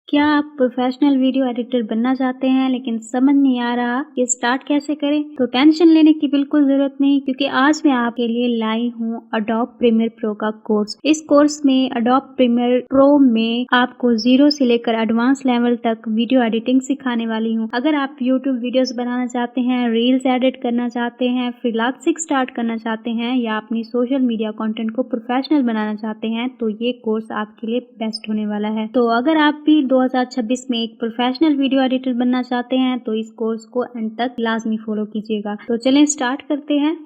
क्या आप professional video editor बनना चाहते हैं लेकिन समझ नहीं आ रहा कि स्टार्ट कैसे करें? तो टेंशन लेने की बिल्कुल ज़रूरत नहीं, क्योंकि आज मैं आपके लिए लाई हूँ अडोब प्रीमियर प्रो का कोर्स। इस कोर्स में अडोब प्रीमियर प्रो में आपको ज़ीरो से लेकर एडवांस लेवल तक वीडियो एडिटिंग सिखाने वाली हूँ। अगर आप यूट्यूब वीडियोस बनाना चाहते हैं, रील्स एडिट करना चाहते हैं, फ्रीलांसिंग स्टार्ट करना चाहते हैं या अपनी सोशल मीडिया कंटेंट को प्रोफेशनल बनाना चाहते हैं, तो ये कोर्स आपके लिए बेस्ट होने वाला है। तो अगर आप भी 2026 में एक प्रोफेशनल वीडियो एडिटर बनना चाहते हैं तो इस कोर्स को एंड तक लाजमी फॉलो कीजिएगा। तो चलें स्टार्ट करते हैं।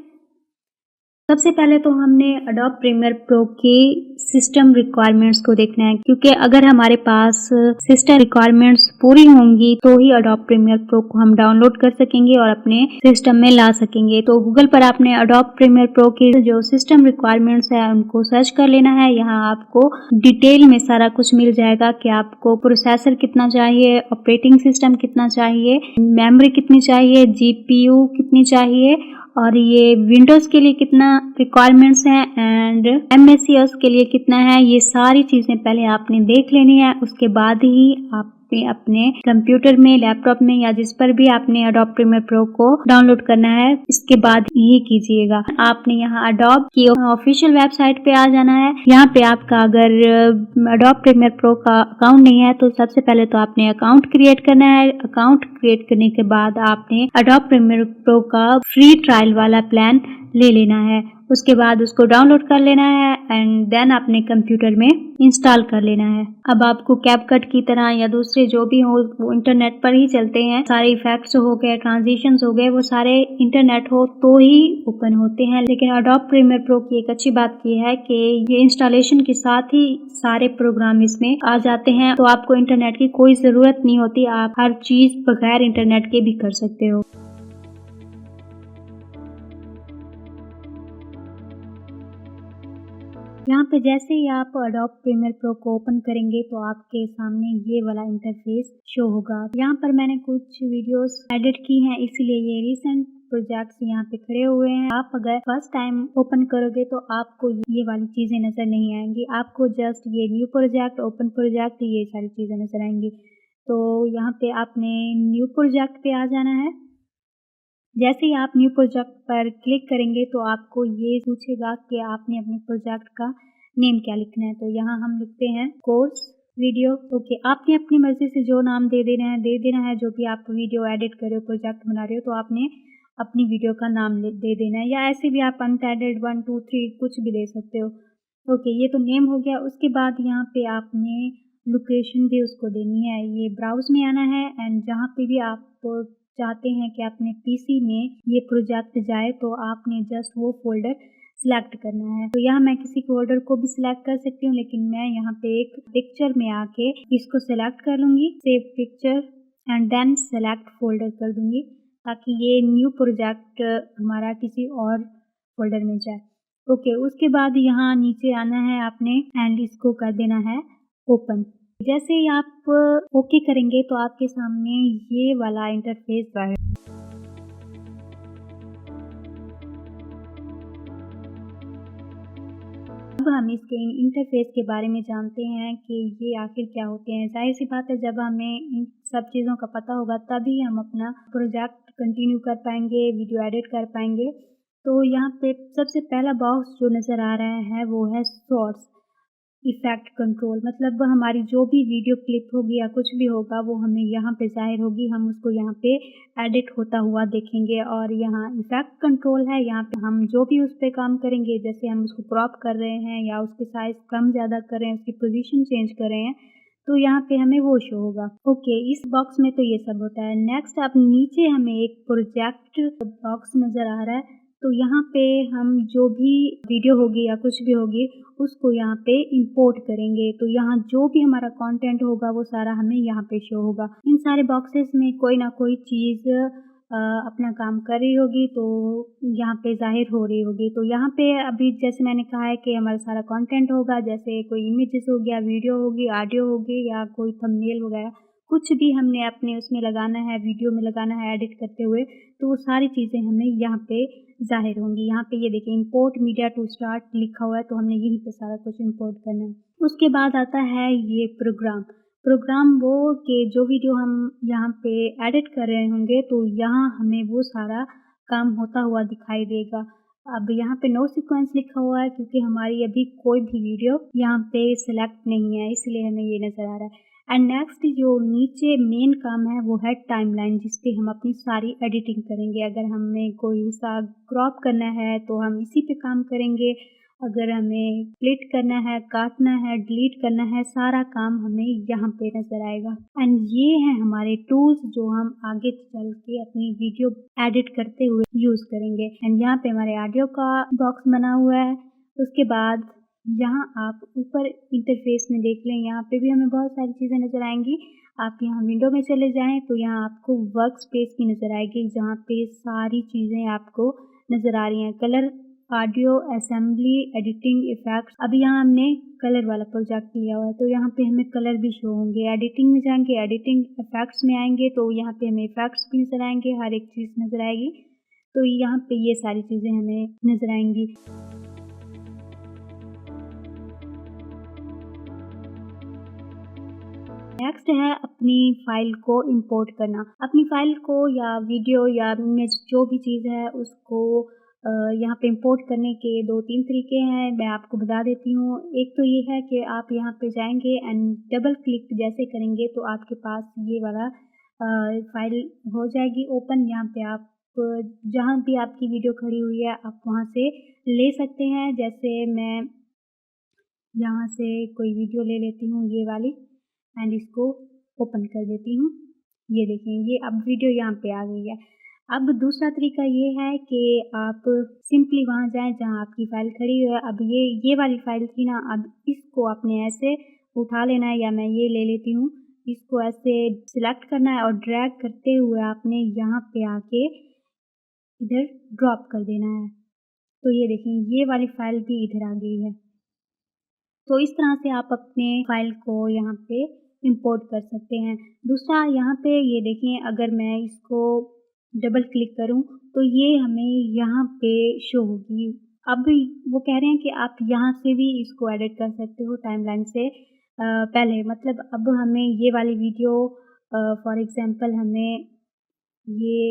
सबसे पहले तो हमने अडोब प्रीमियर प्रो के सिस्टम रिक्वायरमेंट्स को देखना है, क्योंकि अगर हमारे पास सिस्टम रिक्वायरमेंट्स पूरी होंगी तो ही अडोब प्रीमियर प्रो को हम डाउनलोड कर सकेंगे और अपने सिस्टम में ला सकेंगे। तो गूगल पर आपने अडोब प्रीमियर प्रो के जो सिस्टम रिक्वायरमेंट्स है उनको सर्च कर लेना है। यहाँ आपको डिटेल में सारा कुछ मिल जाएगा कि आपको प्रोसेसर कितना चाहिए, ऑपरेटिंग सिस्टम कितना चाहिए, मेमोरी कितनी चाहिए, जीपीयू कितनी चाहिए और ये विंडोज़ के लिए कितना रिक्वायरमेंट्स हैं एंड एमएसईएस के लिए कितना है। ये सारी चीज़ें पहले आपने देख लेनी है, उसके बाद ही आपने अपने कंप्यूटर में, लैपटॉप में या जिस पर भी आपने अडोब प्रीमियर प्रो को डाउनलोड करना है, इसके बाद ये कीजिएगा। आपने यहाँ अडोब की ऑफिशियल वेबसाइट पे आ जाना है। यहाँ पे आपका अगर अडोब प्रीमियर प्रो का अकाउंट नहीं है तो सबसे पहले तो आपने अकाउंट क्रिएट करना है। अकाउंट क्रिएट करने के बाद आपने अडोब प्रीमियर प्रो का फ्री ट्रायल वाला प्लान ले लेना है। उसके बाद उसको डाउनलोड कर लेना है एंड देन अपने कंप्यूटर में इंस्टॉल कर लेना है। अब आपको कैपकट की तरह या दूसरे जो भी हो वो इंटरनेट पर ही चलते हैं। सारे इफेक्ट्स हो गए, ट्रांजिशंस हो गए, वो सारे इंटरनेट हो तो ही ओपन होते हैं। लेकिन अडोब प्रीमियर प्रो की एक अच्छी बात ये है कि ये इंस्टॉलेशन के साथ ही सारे प्रोग्राम इसमें आ जाते हैं, तो आपको इंटरनेट की कोई ज़रूरत नहीं होती। आप हर चीज़ बगैर इंटरनेट के भी कर सकते हो। यहाँ पे जैसे ही आप अडोब प्रीमियर प्रो को ओपन करेंगे तो आपके सामने ये वाला इंटरफेस शो होगा। यहाँ पर मैंने कुछ वीडियोस एडिट की हैं, इसीलिए ये रिसेंट प्रोजेक्ट्स यहाँ पे खड़े हुए हैं। आप अगर फर्स्ट टाइम ओपन करोगे तो आपको ये वाली चीज़ें नज़र नहीं आएंगी। आपको जस्ट ये न्यू प्रोजेक्ट, ओपन प्रोजेक्ट, ये सारी चीज़ें नज़र आएंगी। तो यहाँ पे आपने न्यू प्रोजेक्ट पे आ जाना है। जैसे ही आप न्यू प्रोजेक्ट पर क्लिक करेंगे तो आपको ये पूछेगा कि आपने अपने प्रोजेक्ट का नेम क्या लिखना है। तो यहाँ हम लिखते हैं कोर्स वीडियो। ओके, आपने अपनी मर्जी से जो नाम दे देना है। जो भी आप वीडियो एडिट कर रहे हो, प्रोजेक्ट बना रहे हो, तो आपने अपनी वीडियो का नाम दे देना है, या ऐसे भी आप अनटाइटल्ड 1 2 3 कुछ भी दे सकते हो। ओके, ये तो नेम हो गया। उसके बाद यहाँ पे आपने लोकेशन भी उसको देनी है। ये ब्राउज में आना है एंड जहाँ पे भी आप चाहते हैं कि अपने पीसी में ये प्रोजेक्ट जाए तो आपने जस्ट वो फोल्डर सिलेक्ट करना है। तो यहाँ मैं किसी फोल्डर को भी सिलेक्ट कर सकती हूँ, लेकिन मैं यहाँ पे एक पिक्चर में आके इसको सिलेक्ट कर लूँगी, save picture and then select folder कर दूँगी, ताकि ये न्यू प्रोजेक्ट हमारा किसी और फोल्डर में जाए। ओके, उसके बाद यहाँ नीचे आना है आपने एंड इसको कर देना है ओपन। जैसे ही आप ओके करेंगे तो आपके सामने ये वाला इंटरफेस जाएगा। अब हम इसके इंटरफेस के बारे में जानते हैं कि ये आखिर क्या होते हैं। जाहिर सी बात है, जब हमें इन सब चीज़ों का पता होगा तभी हम अपना प्रोजेक्ट कंटिन्यू कर पाएंगे, वीडियो एडिट कर पाएंगे। तो यहाँ पे सबसे पहला बॉक्स जो नज़र आ रहा है वो है सोर्स इफ़ेक्ट कंट्रोल। मतलब हमारी जो भी वीडियो क्लिप होगी या कुछ भी होगा वो हमें यहाँ पे ज़ाहिर होगी, हम उसको यहाँ पे एडिट होता हुआ देखेंगे। और यहाँ इफ़ेक्ट कंट्रोल है, यहाँ पे हम जो भी उस पर काम करेंगे, जैसे हम उसको क्रॉप कर रहे हैं या उसके साइज़ कम ज़्यादा कर रहे हैं, उसकी पोजीशन चेंज कर रहे हैं, तो यहाँ पे हमें वो शो होगा। ओके, इस बॉक्स में तो ये सब होता है। नेक्स्ट अब नीचे हमें एक प्रोजेक्ट बॉक्स नज़र आ रहा है। तो यहाँ पे हम जो भी वीडियो होगी या कुछ भी होगी उसको यहाँ पे इंपोर्ट करेंगे। तो यहाँ जो भी हमारा कंटेंट होगा वो सारा हमें यहाँ पे शो होगा। इन सारे बॉक्सेस में कोई ना कोई चीज़ अपना काम कर रही होगी, तो यहाँ पे जाहिर हो रही होगी। तो यहाँ पे अभी जैसे मैंने कहा है कि हमारा सारा कंटेंट होगा, जैसे कोई इमेजेस हो गया, वीडियो होगी, ऑडियो होगी या कोई थंबनेल वगैरह, कुछ भी हमने अपने उसमें लगाना है, वीडियो में लगाना है एडिट करते हुए, तो वो सारी चीज़ें हमें यहाँ पे ज़ाहिर होंगी। यहाँ पे ये देखिए इंपोर्ट मीडिया टू स्टार्ट लिखा हुआ है, तो हमने यहीं पे सारा कुछ इंपोर्ट करना है। उसके बाद आता है ये प्रोग्राम। प्रोग्राम वो कि जो वीडियो हम यहाँ पे एडिट कर रहे होंगे तो यहाँ हमें वो सारा काम होता हुआ दिखाई देगा। अब यहाँ पे नो सीक्वेंस लिखा हुआ है क्योंकि हमारी अभी कोई भी वीडियो यहाँ पे सिलेक्ट नहीं है, इसलिए हमें ये नज़र आ रहा है। एंड नेक्स्ट जो नीचे मेन काम है वो है टाइमलाइन, जिस पे हम अपनी सारी एडिटिंग करेंगे। अगर हमें कोई हिस्सा क्रॉप करना है तो हम इसी पे काम करेंगे। अगर हमें स्प्लिट करना है, काटना है, डिलीट करना है, सारा काम हमें यहाँ पे नज़र आएगा। एंड ये हैं हमारे टूल्स जो हम आगे चल के अपनी वीडियो एडिट करते हुए यूज़ करेंगे। एंड यहाँ पे हमारे ऑडियो का बॉक्स बना हुआ है। उसके बाद यहाँ आप ऊपर इंटरफेस में देख लें, यहाँ पे भी हमें बहुत सारी चीज़ें नज़र आएंगी। आप यहाँ विंडो में चले जाएं तो यहाँ आपको वर्क स्पेस भी नज़र आएगी, जहाँ पे सारी चीज़ें आपको नज़र आ रही हैं। Colour, audio, assembly, editing, effects. अब यहाँ हमने कलर वाला प्रोजेक्ट लिया हुआ है तो यहाँ पे हमें कलर भी शो होंगे। एडिटिंग में जाएंगे, एडिटिंग इफेक्ट्स में आएंगे तो यहाँ पे हमें इफेक्ट्स भी नज़र आएंगे, हर एक चीज़ नज़र आएगी। तो यहाँ पे ये सारी चीज़ें हमें नज़र आएंगी। नेक्स्ट है अपनी फ़ाइल को इंपोर्ट करना। अपनी फ़ाइल को या वीडियो या इमेज जो भी चीज़ है उसको यहाँ पे इंपोर्ट करने के 2-3 तरीके हैं, मैं आपको बता देती हूँ। एक तो ये है कि आप यहाँ पे जाएंगे एंड डबल क्लिक जैसे करेंगे तो आपके पास ये वाला फ़ाइल हो जाएगी ओपन। यहाँ पे आप जहाँ भी आपकी वीडियो खड़ी हुई है आप वहाँ से ले सकते हैं। जैसे मैं यहाँ से कोई वीडियो ले लेती हूँ ये वाली एंड इसको ओपन कर देती हूँ। ये देखें, ये अब वीडियो यहाँ पे आ गई है। अब दूसरा तरीका ये है कि आप सिंपली वहाँ जाएं जहाँ आपकी फ़ाइल खड़ी है। अब ये वाली फ़ाइल थी ना, अब इसको आपने ऐसे उठा लेना है, या मैं ये ले लेती हूँ। इसको ऐसे सिलेक्ट करना है और ड्रैग करते हुए आपने यहाँ पे आके इधर ड्रॉप कर देना है। तो ये देखें, ये वाली फ़ाइल भी इधर आ गई है। तो इस तरह से आप अपने फ़ाइल को यहाँ पे इंपोर्ट कर सकते हैं। दूसरा यहाँ पे ये देखें, अगर मैं इसको डबल क्लिक करूँ तो ये हमें यहाँ पे शो होगी। अब वो कह रहे हैं कि आप यहाँ से भी इसको एडिट कर सकते हो टाइमलाइन से पहले। मतलब अब हमें ये वाली वीडियो फॉर एग्ज़ाम्पल हमें ये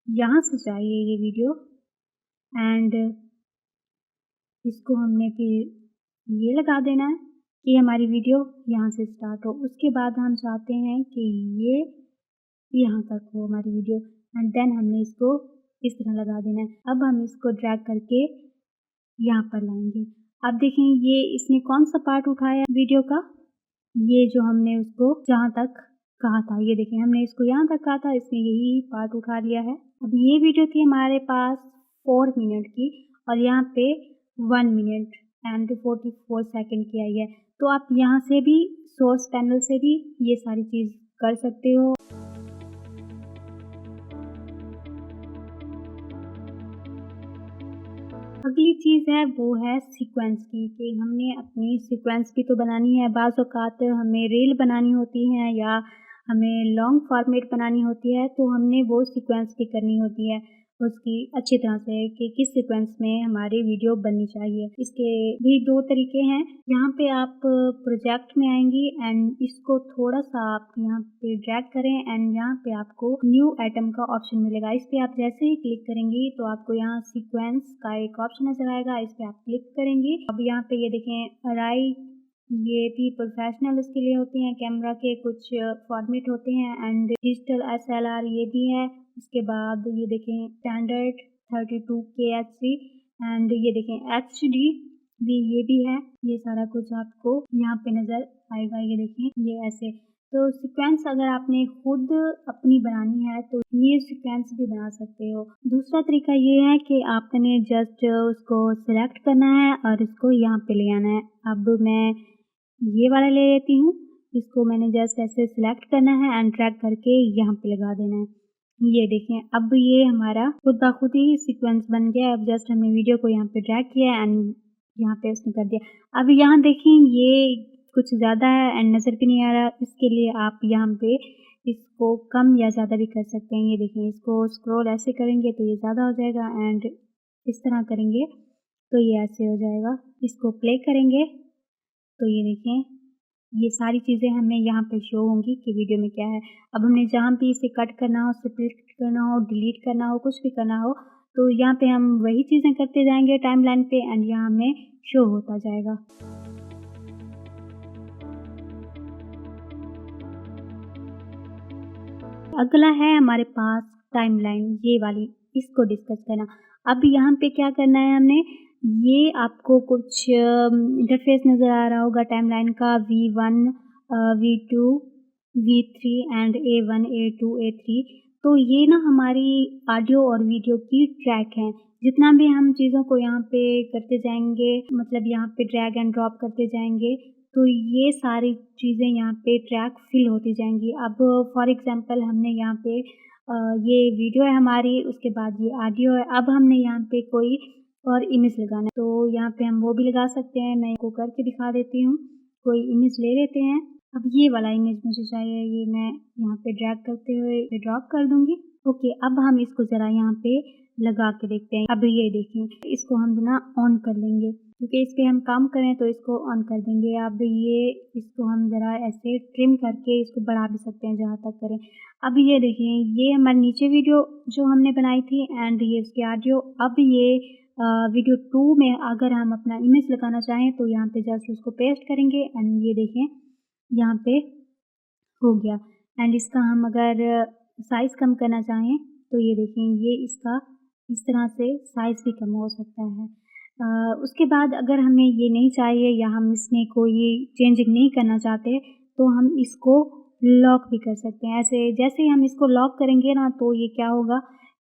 यहाँ से चाहिए ये वीडियो एंड इसको हमने फिर ये लगा देना है कि हमारी वीडियो यहाँ से स्टार्ट हो। उसके बाद हम चाहते हैं कि ये यहाँ तक हो हमारी वीडियो एंड देन हमने इसको इस तरह लगा देना है। अब हम इसको ड्रैग करके यहाँ पर लाएंगे। अब देखें, ये इसने कौन सा पार्ट उठाया वीडियो का, ये जो हमने उसको जहाँ तक कहा था, ये देखें हमने इसको यहाँ तक कहा था, इसने यही पार्ट उठा लिया है। अब ये वीडियो थी हमारे पास 4 मिनट की और यहाँ पे 1 मिनट एंड 44 सेकंड की आई है। तो आप यहाँ से भी सोर्स पैनल से भी ये सारी चीज़ कर सकते हो। अगली चीज़ है वो है सीक्वेंस की, कि हमने अपनी सीक्वेंस भी तो बनानी है। बाज़ औक़ात हमें रील बनानी होती है या हमें लॉन्ग फॉर्मेट बनानी होती है, तो हमने वो सीक्वेंस भी करनी होती है उसकी अच्छी तरह से कि किस सीक्वेंस में हमारी वीडियो बननी चाहिए। इसके भी 2 तरीके हैं। यहाँ पे आप प्रोजेक्ट में आएंगी एंड इसको थोड़ा सा आप यहाँ पे ड्रैग करें एंड यहाँ पे आपको न्यू आइटम का ऑप्शन मिलेगा। इस पर आप जैसे ही क्लिक करेंगी तो आपको यहाँ सीक्वेंस का एक ऑप्शन नजर आएगा, इस पर आप क्लिक करेंगी। अब यहाँ पे ये देखें राइट, ये भी प्रोफेशनल उसके लिए होती हैं, कैमरा के कुछ फॉर्मेट होते हैं एंड डिजिटल SLR ये भी है। उसके बाद ये देखें स्टैंडर्ड 32K HD एंड ये देखें HD भी ये भी है। ये सारा कुछ आपको यहाँ पे नज़र आएगा, ये देखें ये ऐसे। तो सीक्वेंस अगर आपने खुद अपनी बनानी है तो ये सीक्वेंस भी बना सकते हो। दूसरा तरीका ये है कि आपने जस्ट उसको सिलेक्ट करना है और इसको यहाँ पे ले आना है। अब मैं ये वाला ले लेती हूँ, इसको मैंने जस्ट ऐसे सिलेक्ट करना है एंड ड्रैग करके यहाँ पे लगा देना है। ये देखें, अब ये हमारा खुद ब खुद ही सीक्वेंस बन गया। अब जस्ट हमने वीडियो को यहाँ पे ड्रैग किया एंड यहाँ पे उसने कर दिया। अब यहाँ देखें ये कुछ ज़्यादा है एंड नज़र भी नहीं आ रहा, इसके लिए आप यहाँ पे इसको कम या ज़्यादा भी कर सकते हैं। ये देखें, इसको स्क्रॉल ऐसे करेंगे तो ये ज़्यादा हो जाएगा एंड इस तरह करेंगे तो ये ऐसे हो जाएगा। इसको प्ले करेंगे तो ये देखें ये सारी चीज़ें हमें यहाँ पे शो होंगी कि वीडियो में क्या है। अब हमने जहाँ भी इसे कट करना हो, स्प्लिट करना हो, डिलीट करना हो, कुछ भी करना हो, तो यहाँ पे हम वही चीज़ें करते जाएँगे टाइमलाइन पे एंड यहाँ हमें शो होता जाएगा। अगला है हमारे पास टाइमलाइन, ये वाली, इसको डिस्कस करना। अब यहाँ पे क्या करना है हमने, ये आपको कुछ इंटरफेस नज़र आ रहा होगा टाइमलाइन का, V1, V2, V3 and A1, A2, A3। तो ये ना हमारी ऑडियो और वीडियो की ट्रैक हैं। जितना भी हम चीज़ों को यहाँ पे करते जाएँगे, मतलब यहाँ पे ड्रैग एंड ड्रॉप करते जाएँगे, तो ये सारी चीज़ें यहाँ पे ट्रैक फिल होती जाएँगी। अब फॉर एग्ज़ाम्पल हमने यहाँ पे ये वीडियो है हमारी, उसके बाद ये ऑडियो है। अब हमने यहाँ पे कोई और इमेज लगाना है, तो यहाँ पे हम वो भी लगा सकते हैं। मैं इसको करके दिखा देती हूँ। कोई इमेज ले लेते हैं। अब ये वाला इमेज मुझे चाहिए, ये मैं यहाँ पे ड्रैग करते हुए ड्रॉप कर दूँगी। ओके, अब हम इसको ज़रा यहाँ पे लगा के देखते हैं। अब ये देखिए, इसको हम ना ऑन कर लेंगे, क्योंकि इस पे हम काम करें तो इसको ऑन कर देंगे। अब ये इसको हम ज़रा ऐसे ट्रिम करके इसको बढ़ा भी सकते हैं जहाँ तक करें। अब ये देखिए, ये हमारे नीचे वीडियो जो हमने बनाई थी एंड ये इसकी ऑडियो। अब ये वीडियो 2 में अगर हम अपना इमेज लगाना चाहें तो यहाँ पे जस्ट उसको पेस्ट करेंगे एंड ये देखें यहाँ पे हो गया। एंड इसका हम अगर साइज़ कम करना चाहें तो ये देखें, ये इसका इस तरह से साइज़ भी कम हो सकता है। उसके बाद अगर हमें ये नहीं चाहिए या हम इसमें कोई चेंजिंग नहीं करना चाहते तो हम इसको लॉक भी कर सकते हैं। ऐसे जैसे ही हम इसको लॉक करेंगे ना, तो ये क्या होगा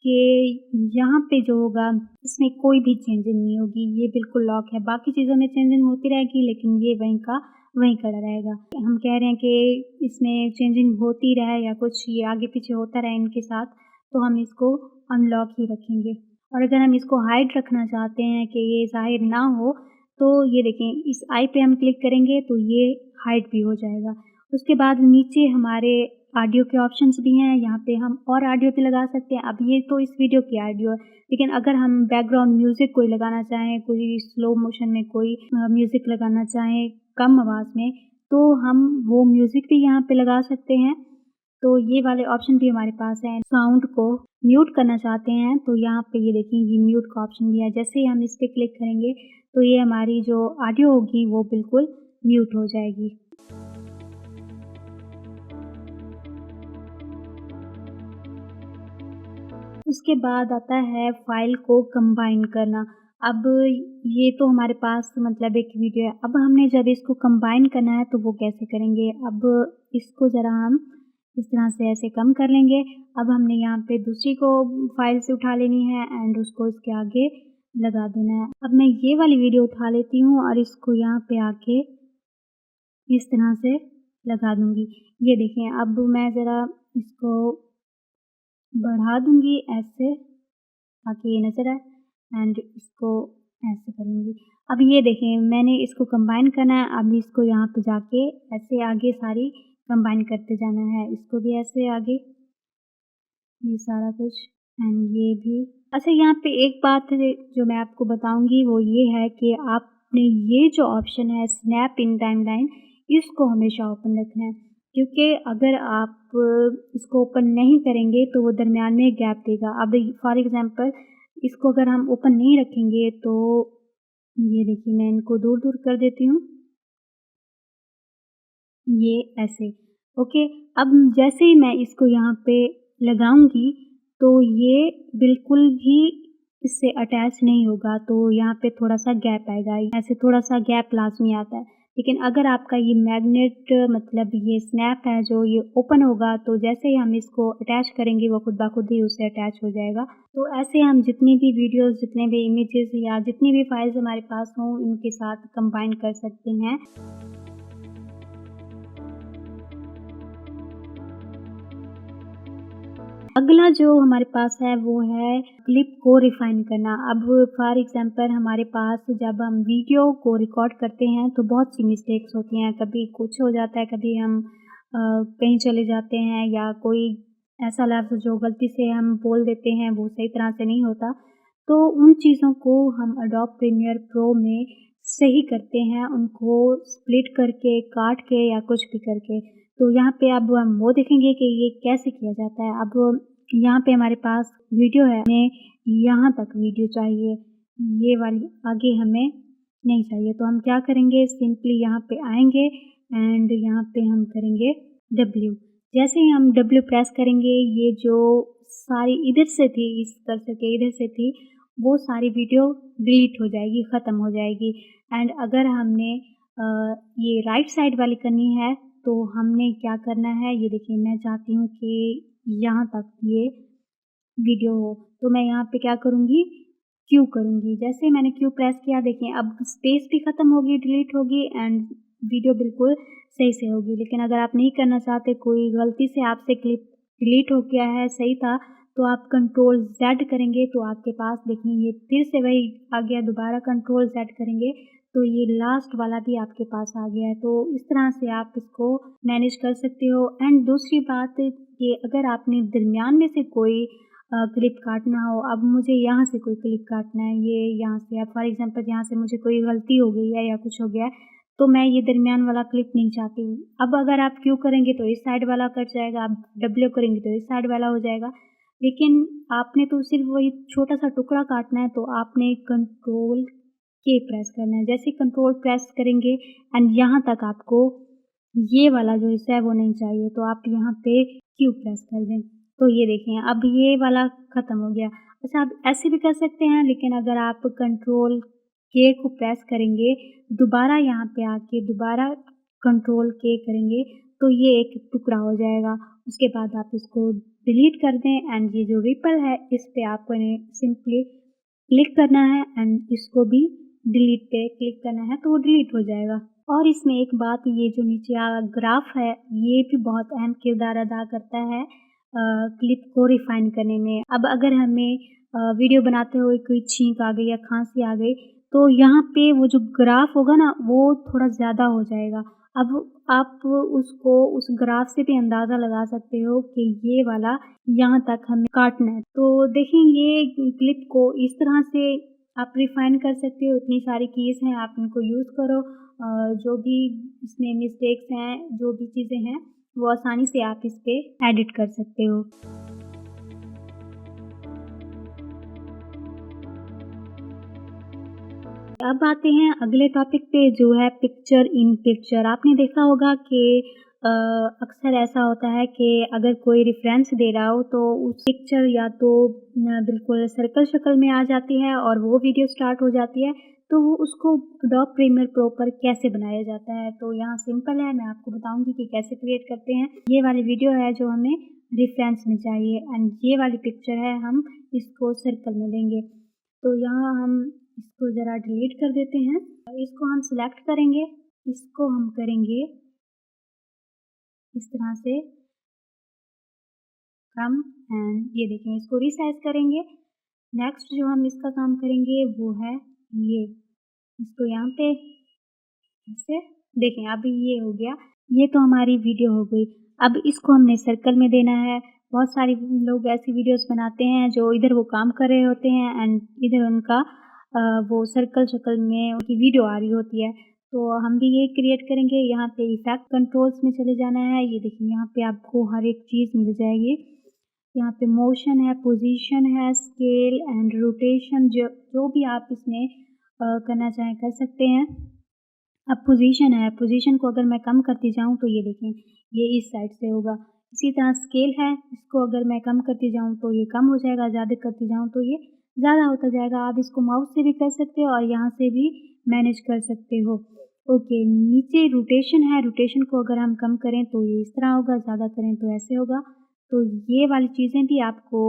कि यहाँ पे जो होगा इसमें कोई भी चेंजिंग नहीं होगी, ये बिल्कुल लॉक है। बाकी चीज़ों में चेंजिंग होती रहेगी लेकिन ये वहीं का वहीं खड़ा रहेगा। हम कह रहे हैं कि इसमें चेंजिंग होती रहे या कुछ ये आगे पीछे होता रहे इनके साथ, तो हम इसको अनलॉक ही रखेंगे। और अगर हम इसको हाइड रखना चाहते हैं कि ये ज़ाहिर ना हो, तो ये देखें, इस आई पे हम क्लिक करेंगे तो ये हाइड भी हो जाएगा। उसके बाद नीचे हमारे ऑडियो के ऑप्शंस भी हैं, यहाँ पे हम और ऑडियो भी लगा सकते हैं। अब ये तो इस वीडियो की ऑडियो है, लेकिन अगर हम बैकग्राउंड म्यूज़िक कोई लगाना चाहें, कोई स्लो मोशन में कोई म्यूज़िक लगाना चाहें कम आवाज़ में, तो हम वो म्यूज़िक भी यहाँ पे लगा सकते हैं। तो ये वाले ऑप्शन भी हमारे पास हैं। साउंड को म्यूट करना चाहते हैं तो यहाँ पे ये देखिए, ये म्यूट का ऑप्शन भी है। जैसे ही हम इस पे क्लिक करेंगे तो ये हमारी जो ऑडियो होगी वो बिल्कुल म्यूट हो जाएगी। उसके बाद आता है फ़ाइल को कंबाइन करना। अब ये तो हमारे पास मतलब एक वीडियो है। अब हमने जब इसको कंबाइन करना है तो वो कैसे करेंगे? अब इसको ज़रा हम इस तरह से ऐसे कम कर लेंगे। अब हमने यहाँ पे दूसरी को फ़ाइल से उठा लेनी है एंड उसको इसके आगे लगा देना है। अब मैं ये वाली वीडियो उठा लेती हूँ और इसको यहाँ पे आके इस तरह से लगा दूँगी। ये देखें, अब मैं ज़रा इसको बढ़ा दूँगी ऐसे ताकि ये नज़र आए एंड इसको ऐसे करूँगी। अब ये देखें, मैंने इसको कंबाइन करना है। अब इसको यहाँ पे जाके ऐसे आगे सारी कंबाइन करते जाना है। इसको भी ऐसे आगे, ये सारा कुछ एंड ये भी। अच्छा, यहाँ पे एक बात है जो मैं आपको बताऊँगी, वो ये है कि आपने ये जो ऑप्शन है स्नैप इन टाइमलाइन, इसको हमेशा ओपन रखना है, क्योंकि अगर आप इसको ओपन नहीं करेंगे तो वो दरमियान में गैप देगा। अब फॉर एग्ज़ाम्पल इसको अगर हम ओपन नहीं रखेंगे तो ये देखिए, मैं इनको दूर-दूर कर देती हूँ, ये ऐसे। ओके, अब जैसे ही मैं इसको यहाँ पे लगाऊंगी तो ये बिल्कुल भी इससे अटैच नहीं होगा, तो यहाँ पे थोड़ा सा गैप आएगा। ऐसे थोड़ा सा गैप लाजमी आता है। लेकिन अगर आपका ये मैग्नेट मतलब ये स्नैप है जो ये ओपन होगा, तो जैसे ही हम इसको अटैच करेंगे वो खुद ब खुद ही उससे अटैच हो जाएगा। तो ऐसे हम जितनी भी वीडियोस, जितने भी इमेजेस या जितनी भी फाइल्स हमारे पास हों, इनके साथ कंबाइन कर सकते हैं। अगला जो हमारे पास है वो है क्लिप को रिफ़ाइन करना। अब फॉर एग्ज़ाम्पल हमारे पास जब हम वीडियो को रिकॉर्ड करते हैं तो बहुत सी मिस्टेक्स होती हैं। कभी कुछ हो जाता है, कभी हम कहीं चले जाते हैं या कोई ऐसा लफ्ज़ जो गलती से हम बोल देते हैं वो सही तरह से नहीं होता। तो उन चीज़ों को हम एडोब प्रीमियर प्रो में सही करते हैं उनको स्प्लिट करके, काट के या कुछ भी करके। तो यहाँ पे अब हम वो देखेंगे कि ये कैसे किया जाता है। अब यहाँ पे हमारे पास वीडियो है, हमें यहाँ तक वीडियो चाहिए, ये वाली आगे हमें नहीं चाहिए। तो हम क्या करेंगे, सिंपली यहाँ पे आएंगे एंड यहाँ पे हम करेंगे W। जैसे ही हम W प्रेस करेंगे, ये जो सारी इधर से थी, इस तरह के इधर से थी, वो सारी वीडियो डिलीट हो जाएगी, ख़त्म हो जाएगी। एंड अगर हमने ये राइट साइड वाली करनी है तो हमने क्या करना है, ये देखिए मैं चाहती हूँ कि यहाँ तक ये वीडियो हो, तो मैं यहाँ पे क्या करूँगी, Q करूँगी। जैसे मैंने Q प्रेस किया, देखिए अब स्पेस भी ख़त्म होगी, डिलीट होगी एंड वीडियो बिल्कुल सही से होगी। लेकिन अगर आप नहीं करना चाहते, कोई गलती से आपसे क्लिप डिलीट हो गया है, सही था, तो आप कंट्रोल Z करेंगे तो आपके पास देखिए ये फिर से वही आ गया। दोबारा कंट्रोल Z करेंगे तो ये लास्ट वाला भी आपके पास आ गया है। तो इस तरह से आप इसको मैनेज कर सकते हो। एंड दूसरी बात कि अगर आपने दरमियान में से कोई क्लिप काटना हो, अब मुझे यहाँ से कोई क्लिप काटना है, ये यहाँ से, अब फॉर एग्जांपल यहाँ से मुझे कोई गलती हो गई है या कुछ हो गया है, तो मैं ये दरमियान वाला क्लिप नहीं चाहती हूँ। अब अगर आप Q करेंगे तो इस साइड वाला कट जाएगा, आप W करेंगे तो इस साइड वाला हो जाएगा। लेकिन आपने तो सिर्फ वही छोटा सा टुकड़ा काटना है, तो आपने कंट्रोल K प्रेस करना है। जैसे कंट्रोल प्रेस करेंगे एंड यहाँ तक आपको ये वाला जो हिस्सा है वो नहीं चाहिए, तो आप यहाँ पे Q प्रेस कर दें। तो ये देखें अब ये वाला ख़त्म हो गया। अच्छा, आप ऐसे भी कर सकते हैं, लेकिन अगर आप कंट्रोल K को प्रेस करेंगे, दोबारा यहाँ पे आके दोबारा कंट्रोल K करेंगे तो ये एक टुकड़ा हो जाएगा। उसके बाद आप इसको डिलीट कर दें एंड ये जो रिपल है इस पे आपको सिंपली क्लिक करना है एंड इसको भी डिलीट पे क्लिक करना है तो वो डिलीट हो जाएगा। और इसमें एक बात, ये जो नीचे ग्राफ है ये भी बहुत अहम किरदार अदा करता है क्लिप को रिफाइन करने में। अब अगर हमें वीडियो बनाते हुए कोई छींक आ गई या खांसी आ गई, तो यहाँ पे वो जो ग्राफ होगा ना वो थोड़ा ज़्यादा हो जाएगा। अब आप उसको उस ग्राफ से भी अंदाज़ा लगा सकते हो कि ये वाला यहाँ तक हमें काटना है। तो देखें ये क्लिप को इस तरह से आप रिफाइन कर सकते हो। इतनी सारी कीज़ हैं, आप इनको यूज़ करो। जो भी इसमें मिस्टेक्स हैं, जो भी चीज़ें हैं, वो आसानी से आप इस पे एडिट कर सकते हो। अब आते हैं अगले टॉपिक पे, जो है पिक्चर इन पिक्चर। आपने देखा होगा कि अक्सर ऐसा होता है कि अगर कोई रेफरेंस दे रहा हो तो उस पिक्चर या तो बिल्कुल सर्कल शक्ल में आ जाती है और वो वीडियो स्टार्ट हो जाती है। तो वो उसको एडोब प्रीमियर प्रो पर कैसे बनाया जाता है, तो यहाँ सिंपल है, मैं आपको बताऊंगी कि कैसे क्रिएट करते हैं। ये वाली वीडियो है जो हमें रेफरेंस में चाहिए एंड ये वाली पिक्चर है, हम इसको सर्कल में लेंगे। तो यहाँ हम इसको ज़रा डिलीट कर देते हैं। इसको हम सिलेक्ट करेंगे, इसको हम करेंगे इस तरह से कम एंड ये देखें इसको रिसाइज करेंगे। नेक्स्ट जो हम इसका काम करेंगे वो है ये, इसको यहाँ पे ऐसे देखें, अभी ये हो गया। ये तो हमारी वीडियो हो गई। अब इसको हमने सर्कल में देना है। बहुत सारे लोग ऐसी वीडियोस बनाते हैं जो इधर वो काम कर रहे होते हैं एंड इधर उनका वो सर्कल शक्ल में उनकी वीडियो आ रही होती है। तो हम भी ये क्रिएट करेंगे। यहाँ पे इफेक्ट कंट्रोल्स में चले जाना है। ये देखिए यहाँ पे आपको हर एक चीज़ मिल जाएगी। यहाँ पे मोशन है, पोजीशन है, स्केल एंड रोटेशन, जो भी आप इसमें करना चाहें कर सकते हैं। अब पोजीशन है, पोजीशन को अगर मैं कम करती जाऊँ तो ये देखें ये इस साइड से होगा। इसी तरह स्केल है, इसको अगर मैं कम करती जाऊँ तो ये कम हो जाएगा, ज़्यादा करती जाऊँ तो ये ज़्यादा होता जाएगा। आप इसको माउस से भी कर सकते हो और यहाँ से भी मैनेज कर सकते हो। ओके, नीचे रोटेशन है, रोटेशन को अगर हम कम करें तो ये इस तरह होगा, ज़्यादा करें तो ऐसे होगा। तो ये वाली चीज़ें भी आपको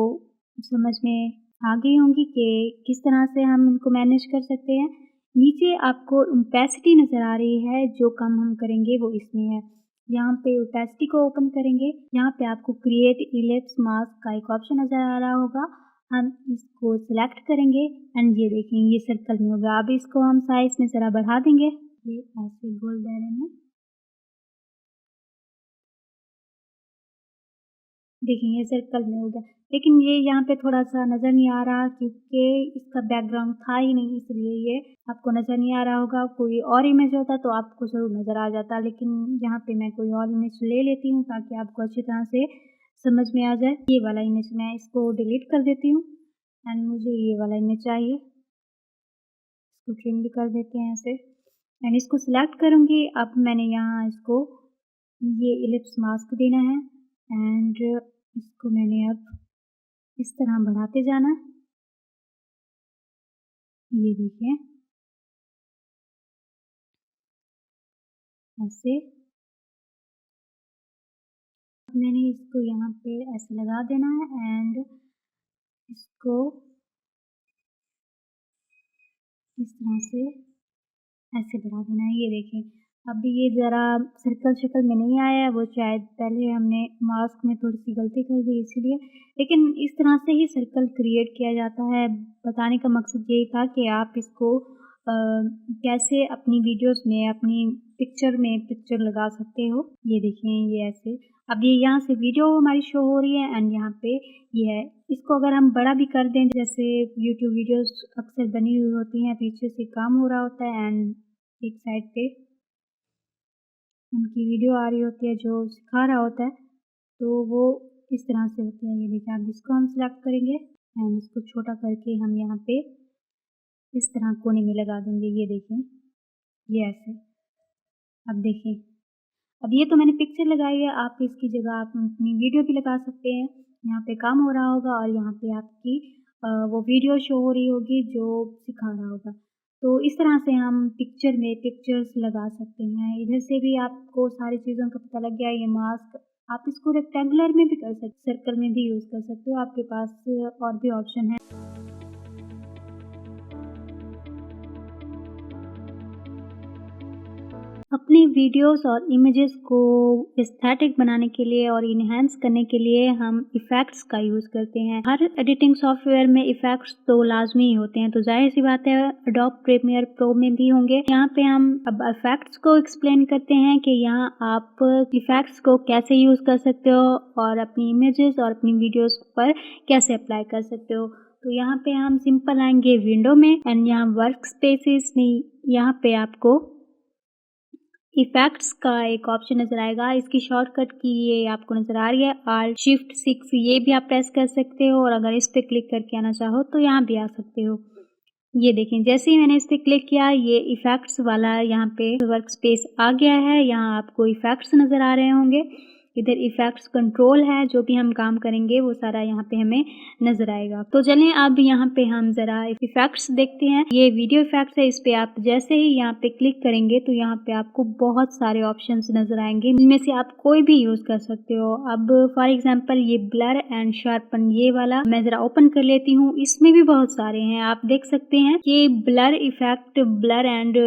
समझ में आ गई होंगी कि किस तरह से हम इनको मैनेज कर सकते हैं। नीचे आपको ओपेसिटी नज़र आ रही है, जो कम हम करेंगे वो इसमें है। यहाँ पे ओपेसिटी को ओपन करेंगे, यहाँ पे आपको क्रिएट इलिप्स मास्क का एक ऑप्शन नज़र आ रहा होगा। हम इसको सिलेक्ट करेंगे एंड ये देखें ये सर्कल में होगा। अब इसको हम साइज में ज़रा बढ़ा देंगे, ये ऐसे गोल दायरे में। देखिए ये सर्कल में हो गया, लेकिन ये यहाँ पे थोड़ा-सा नज़र नहीं आ रहा क्योंकि इसका बैकग्राउंड था ही नहीं, इसलिए ये आपको नज़र नहीं आ रहा होगा। कोई और इमेज होता तो आपको ज़रूर नज़र आ जाता, लेकिन यहाँ पे मैं कोई और इमेज ले लेती हूँ ताकि आपको अच्छी तरह से समझ में आ जाए। ये वाला इमेज मैं इसको डिलीट कर देती हूँ एंड मुझे ये वाला इमेज चाहिए। इसको ट्रिम भी कर देते हैं ऐसे एंड इसको सिलेक्ट करूँगी। अब मैंने यहाँ इसको ये इलिप्स मास्क देना है एंड इसको मैंने अब इस तरह बढ़ाते जाना है। ये देखिए ऐसे मैंने इसको यहाँ पे ऐसे लगा देना है एंड इसको इस तरह से ऐसे बढ़ा देना है। ये देखिए अब ये ज़रा सर्कल शक्ल में नहीं आया है, वो शायद पहले हमने मास्क में थोड़ी सी गलती कर दी इसलिए, लेकिन इस तरह से ही सर्कल क्रिएट किया जाता है। बताने का मकसद यही था कि आप इसको कैसे अपनी वीडियोस में अपनी पिक्चर लगा सकते हो। ये देखिए ये ऐसे अब ये यहाँ से वीडियो हमारी शो हो रही है एंड यहाँ पे ये है। इसको अगर हम बड़ा भी कर दें, जैसे यूट्यूब वीडियोस अक्सर बनी हुई होती हैं, पीछे से काम हो रहा होता है एंड एक साइड पे उनकी वीडियो आ रही होती है जो सिखा रहा होता है, तो वो इस तरह से होती है। ये देखिए अब इसको हम सिलेक्ट करेंगे एंड इसको छोटा करके हम यहाँ पे इस तरह कोने में लगा देंगे। ये देखें ये ऐसे। अब देखिए अब ये तो मैंने पिक्चर लगाई है, आप इसकी जगह आप अपनी वीडियो भी लगा सकते हैं। यहाँ पे काम हो रहा होगा और यहाँ पे आपकी वो वीडियो शो हो रही होगी जो सिखा रहा होगा। तो इस तरह से हम पिक्चर में पिक्चर्स लगा सकते हैं। इधर से भी आपको सारी चीज़ों का पता लग गया। ये मास्क आप इसको रेक्टेंगुलर में भी कर सकते, सर्कल में भी यूज़ कर सकते हो, आपके पास और भी ऑप्शन है। अपनी वीडियोस और इमेजेस को एस्थेटिक बनाने के लिए और इन्हेंस करने के लिए हम इफ़ेक्ट्स का यूज़ करते हैं। हर एडिटिंग सॉफ्टवेयर में इफ़ेक्ट्स तो लाजमी ही होते हैं, तो जाहिर सी बात है एडोब प्रीमियर प्रो में भी होंगे। यहाँ पे हम अब इफ़ेक्ट्स को एक्सप्लेन करते हैं कि यहाँ आप इफ़ेक्ट्स को कैसे यूज़ कर सकते हो और अपनी इमेजेस और अपनी वीडियोस पर कैसे अप्लाई कर सकते हो। तो यहाँ पे हम सिंपल आएंगे विंडो में एंड यहाँ वर्क स्पेसिस में यहाँ पे आपको इफ़ेक्ट्स का एक ऑप्शन नज़र आएगा। इसकी शॉर्टकट की ये आपको नज़र आ रही है Alt Shift 6, ये भी आप प्रेस कर सकते हो और अगर इस पे क्लिक करके आना चाहो तो यहाँ भी आ सकते हो। ये देखें जैसे ही मैंने इस पे क्लिक किया ये इफ़ेक्ट्स वाला यहाँ पे वर्क स्पेस आ गया है। यहाँ आपको इफ़ेक्ट्स नज़र आ रहे होंगे। इधर इफ़ेक्ट्स कंट्रोल है, जो भी हम काम करेंगे वो सारा यहाँ पे हमें नज़र आएगा। तो चलें अब यहाँ पे हम ज़रा इफ़ेक्ट्स देखते हैं। ये वीडियो इफ़ेक्ट्स है, इस पे आप जैसे ही यहाँ पे क्लिक करेंगे तो यहाँ पे आपको बहुत सारे ऑप्शंस नज़र आएंगे, इनमें से आप कोई भी यूज़ कर सकते हो। अब फॉर एग्जाम्पल ये ब्लर एंड शार्पन, ये वाला मैं ज़रा ओपन कर लेती हूँ। इसमें भी बहुत सारे हैं, आप देख सकते हैं कि blur effect, blur and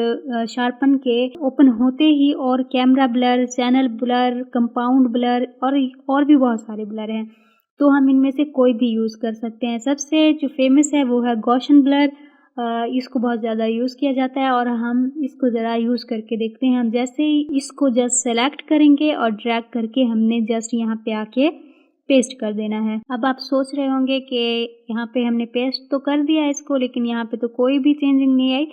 sharpen के ओपन होते ही और camera blur, channel blur, compound blur और भी बहुत सारे ब्लर हैं, तो हम इनमें से कोई भी यूज़ कर सकते हैं। सबसे जो फेमस है वो है गॉशन ब्लर। इसको बहुत ज़्यादा यूज़ किया जाता है और हम इसको ज़रा यूज़ करके देखते हैं। हम जैसे ही इसको जस्ट सेलेक्ट करेंगे और ड्रैग करके हमने जस्ट यहाँ पे आके पेस्ट कर देना है। अब आप सोच रहे होंगे कि यहाँ पे हमने पेस्ट तो कर दिया इसको, लेकिन यहाँ पे तो कोई भी चेंजिंग नहीं आई।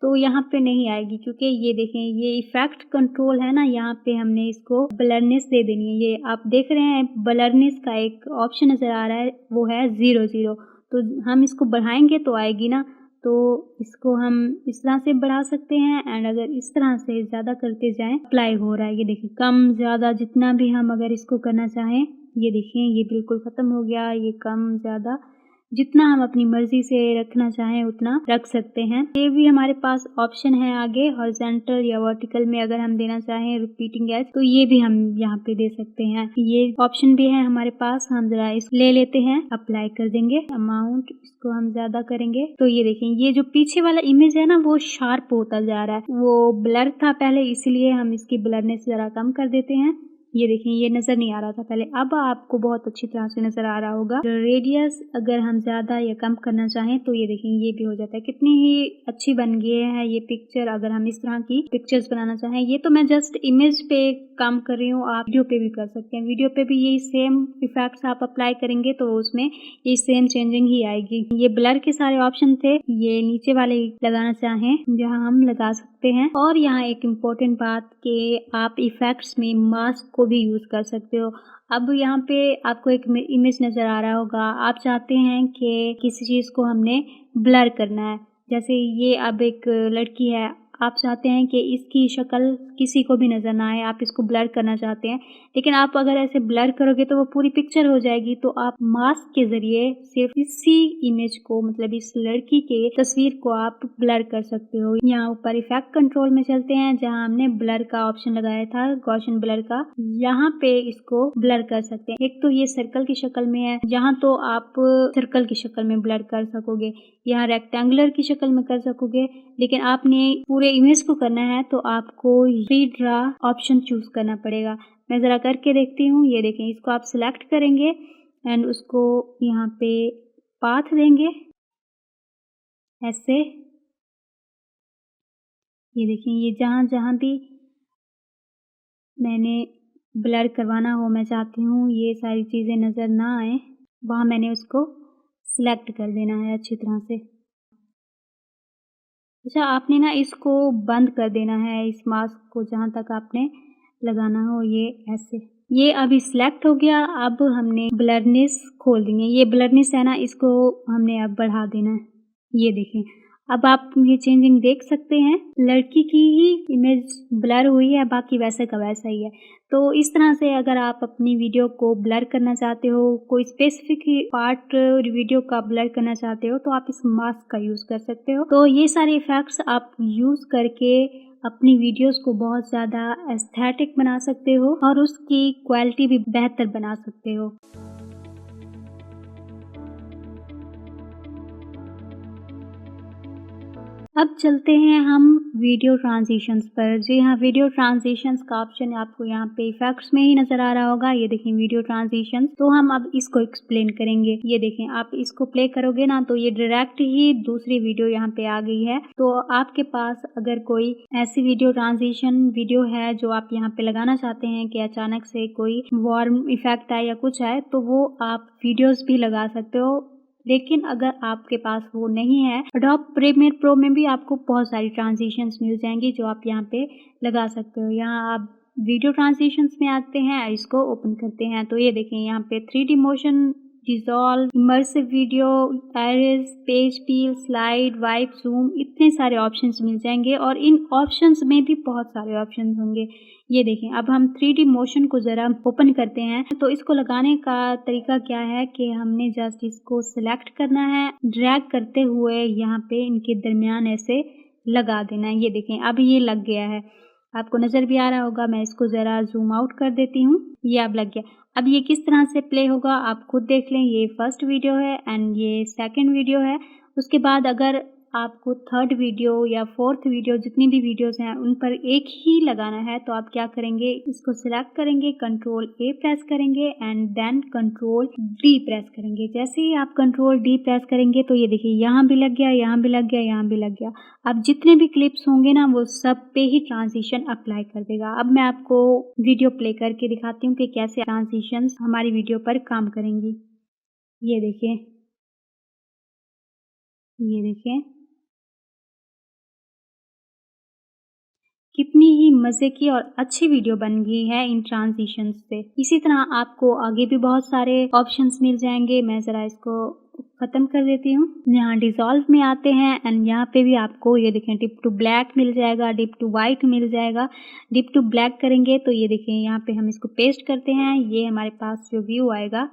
तो यहाँ पे नहीं आएगी क्योंकि ये देखें ये इफ़ेक्ट कंट्रोल है ना, यहाँ पे हमने इसको ब्लरनेस दे देनी है। ये आप देख रहे हैं ब्लरनेस का एक ऑप्शन नज़र आ रहा है, वो है 0 तो हम इसको बढ़ाएंगे तो आएगी ना, तो इसको हम इस तरह से बढ़ा सकते हैं एंड अगर इस तरह से ज़्यादा करते जाएं अप्लाई हो रहा है। ये देखिए कम ज़्यादा जितना भी हम अगर इसको करना चाहें, ये देखिए ये बिल्कुल ख़त्म हो गया। ये कम ज़्यादा जितना हम अपनी मर्ज़ी से रखना चाहें उतना रख सकते हैं। ये भी हमारे पास ऑप्शन है आगे हॉरिजॉन्टल या वर्टिकल में, अगर हम देना चाहें रिपीटिंग एज तो ये भी हम यहाँ पे दे सकते हैं। ये ऑप्शन भी है हमारे पास। हम जरा इसको ले लेते हैं, अप्लाई कर देंगे अमाउंट, इसको हम ज़्यादा करेंगे तो ये देखें ये जो पीछे वाला इमेज है ना वो शार्प होता जा रहा है। वो ब्लर था पहले, इसलिए हम इसकी ब्लरनेस ज़रा कम कर देते हैं ये देखें ये नज़र नहीं आ रहा था पहले, अब आपको बहुत अच्छी तरह से नज़र आ रहा होगा। रेडियस अगर हम ज़्यादा या कम करना चाहें तो ये देखें ये भी हो जाता है। कितनी ही अच्छी बन गई है ये पिक्चर। अगर हम इस तरह की पिक्चर्स बनाना चाहें, ये तो मैं जस्ट इमेज पे काम कर रही हूँ, आप वीडियो पे भी कर सकते हैं। वीडियो पे भी यही सेम इफेक्ट्स आप अप्लाई करेंगे तो उसमें ये सेम चेंजिंग ही आएगी। ये ब्लर के सारे ऑप्शन थे, ये नीचे वाले लगाना चाहें जहाँ हम लगा सकते हैं। और यहाँ एक इम्पोर्टेंट बात कि आप इफेक्ट्स में मास्क को भी यूज़ कर सकते हो। अब यहाँ पे आपको एक इमेज नज़र आ रहा होगा, आप चाहते हैं कि किसी चीज़ को हमने ब्लर करना है, जैसे ये अब एक लड़की है, आप चाहते हैं कि इसकी शक्ल किसी को भी नज़र ना आए, आप इसको ब्लर करना चाहते हैं, लेकिन आप अगर ऐसे ब्लर करोगे तो वो पूरी पिक्चर हो जाएगी। तो आप मास्क के ज़रिए सिर्फ इसी इमेज को, मतलब इस लड़की के तस्वीर को आप ब्लर कर सकते हो। यहाँ ऊपर इफेक्ट कंट्रोल में चलते हैं, जहाँ हमने ब्लर का ऑप्शन लगाया था, गॉसियन ब्लर का, यहाँ पे इसको ब्लर कर सकते हैं। एक तो ये सर्कल की शक्ल में है, यहाँ तो आप सर्कल की शक्ल में ब्लर कर सकोगे, यहाँ रेक्टेंगुलर की शक्ल में कर सकोगे, लेकिन आपने पूरे इमेज को करना है तो आपको फ्री ड्रा ऑप्शन चूज करना पड़ेगा। मैं ज़रा करके देखती हूँ। ये देखें, इसको आप सिलेक्ट करेंगे एंड उसको यहाँ पे पाथ देंगे ऐसे। ये देखें, ये जहाँ जहाँ भी मैंने ब्लर करवाना हो, मैं चाहती हूँ ये सारी चीज़ें नज़र ना आए, वहाँ मैंने उसको सिलेक्ट कर देना है अच्छी तरह से। अच्छा, आपने ना इसको बंद कर देना है, इस मास्क को जहाँ तक आपने लगाना हो, ये ऐसे। ये अभी सिलेक्ट हो गया, अब हमने ब्लरनेस खोल देंगे। ये ब्लरनेस है ना, इसको हमने अब बढ़ा देना है। ये देखें, अब आप ये चेंजिंग देख सकते हैं, लड़की की ही इमेज ब्लर हुई है, बाकी वैसे का वैसा ही है। तो इस तरह से अगर आप अपनी वीडियो को ब्लर करना चाहते हो, कोई स्पेसिफिक पार्ट वीडियो का ब्लर करना चाहते हो, तो आप इस मास्क का यूज़ कर सकते हो। तो ये सारे इफ़ेक्ट्स आप यूज़ करके अपनी वीडियोस को बहुत ज़्यादा एस्थेटिक बना सकते हो और उसकी क्वालिटी भी बेहतर बना सकते हो। अब चलते हैं हम वीडियो ट्रांजिशंस पर। जी हाँ, वीडियो ट्रांजिशंस का ऑप्शन आपको यहाँ पे इफेक्ट्स में ही नज़र आ रहा होगा। ये देखें वीडियो ट्रांजिशंस, तो हम अब इसको एक्सप्लेन करेंगे। ये देखें, आप इसको प्ले करोगे ना तो ये डायरेक्ट ही दूसरी वीडियो यहाँ पे आ गई है। तो आपके पास अगर कोई ऐसी वीडियो ट्रांजिशन वीडियो है जो आप यहाँ पे लगाना चाहते हैं कि अचानक से कोई वार्म इफेक्ट आए या कुछ आए, तो वो आप वीडियोस भी लगा सकते हो। लेकिन अगर आपके पास वो नहीं है, एडोब प्रीमियर प्रो में भी आपको बहुत सारी ट्रांजिशंस मिल जाएंगी जो आप यहाँ पे लगा सकते हो। यहाँ आप वीडियो ट्रांजिशंस में आते हैं, इसको ओपन करते हैं तो ये देखें यहाँ पे 3D motion, dissolve, immersive video, erase, page peel, slide, wipe, zoom, इतने सारे ऑप्शंस मिल जाएंगे और इन ऑप्शंस में भी बहुत सारे ऑप्शंस होंगे। ये देखें, अब हम 3D मोशन को ज़रा ओपन करते हैं तो इसको लगाने का तरीका क्या है कि हमने जस्ट इसको सिलेक्ट करना है, ड्रैग करते हुए यहाँ पे इनके दरमियान ऐसे लगा देना है। ये देखें, अब ये लग गया है, आपको नज़र भी आ रहा होगा। मैं इसको ज़रा जूम आउट कर देती हूँ, ये अब लग गया। अब ये किस तरह से प्ले होगा आप खुद देख लें। ये फर्स्ट वीडियो है एंड ये सेकंड वीडियो है। उसके बाद अगर आपको थर्ड वीडियो या फोर्थ वीडियो, जितनी भी वीडियोस हैं उन पर एक ही लगाना है तो आप क्या करेंगे, इसको सिलेक्ट करेंगे, कंट्रोल ए प्रेस करेंगे and then control D press करेंगे। जैसे ही आप कंट्रोल डी प्रेस करेंगे तो ये देखिए यहाँ भी लग गया, यहाँ भी लग गया, यहाँ भी लग गया। अब जितने भी क्लिप्स होंगे ना वो सब पे ही ट्रांजिशन अप्लाई कर देगा। अब मैं आपको वीडियो प्ले करके दिखाती हूँ कि कैसे ट्रांजिशंस हमारी वीडियो पर काम करेंगी। ये देखिए, ये देखिए कितनी ही मज़े की और अच्छी वीडियो बन गई है इन ट्रांजिशंस से। इसी तरह आपको आगे भी बहुत सारे ऑप्शंस मिल जाएंगे। मैं ज़रा इसको ख़त्म कर देती हूँ। यहाँ डिज़ोल्व में आते हैं एंड यहाँ पे भी आपको ये देखें डिप टू ब्लैक मिल जाएगा, डिप टू वाइट मिल जाएगा। डिप टू ब्लैक करेंगे तो ये देखें यहाँ पे हम इसको पेस्ट करते हैं, ये हमारे पास जो व्यू आएगा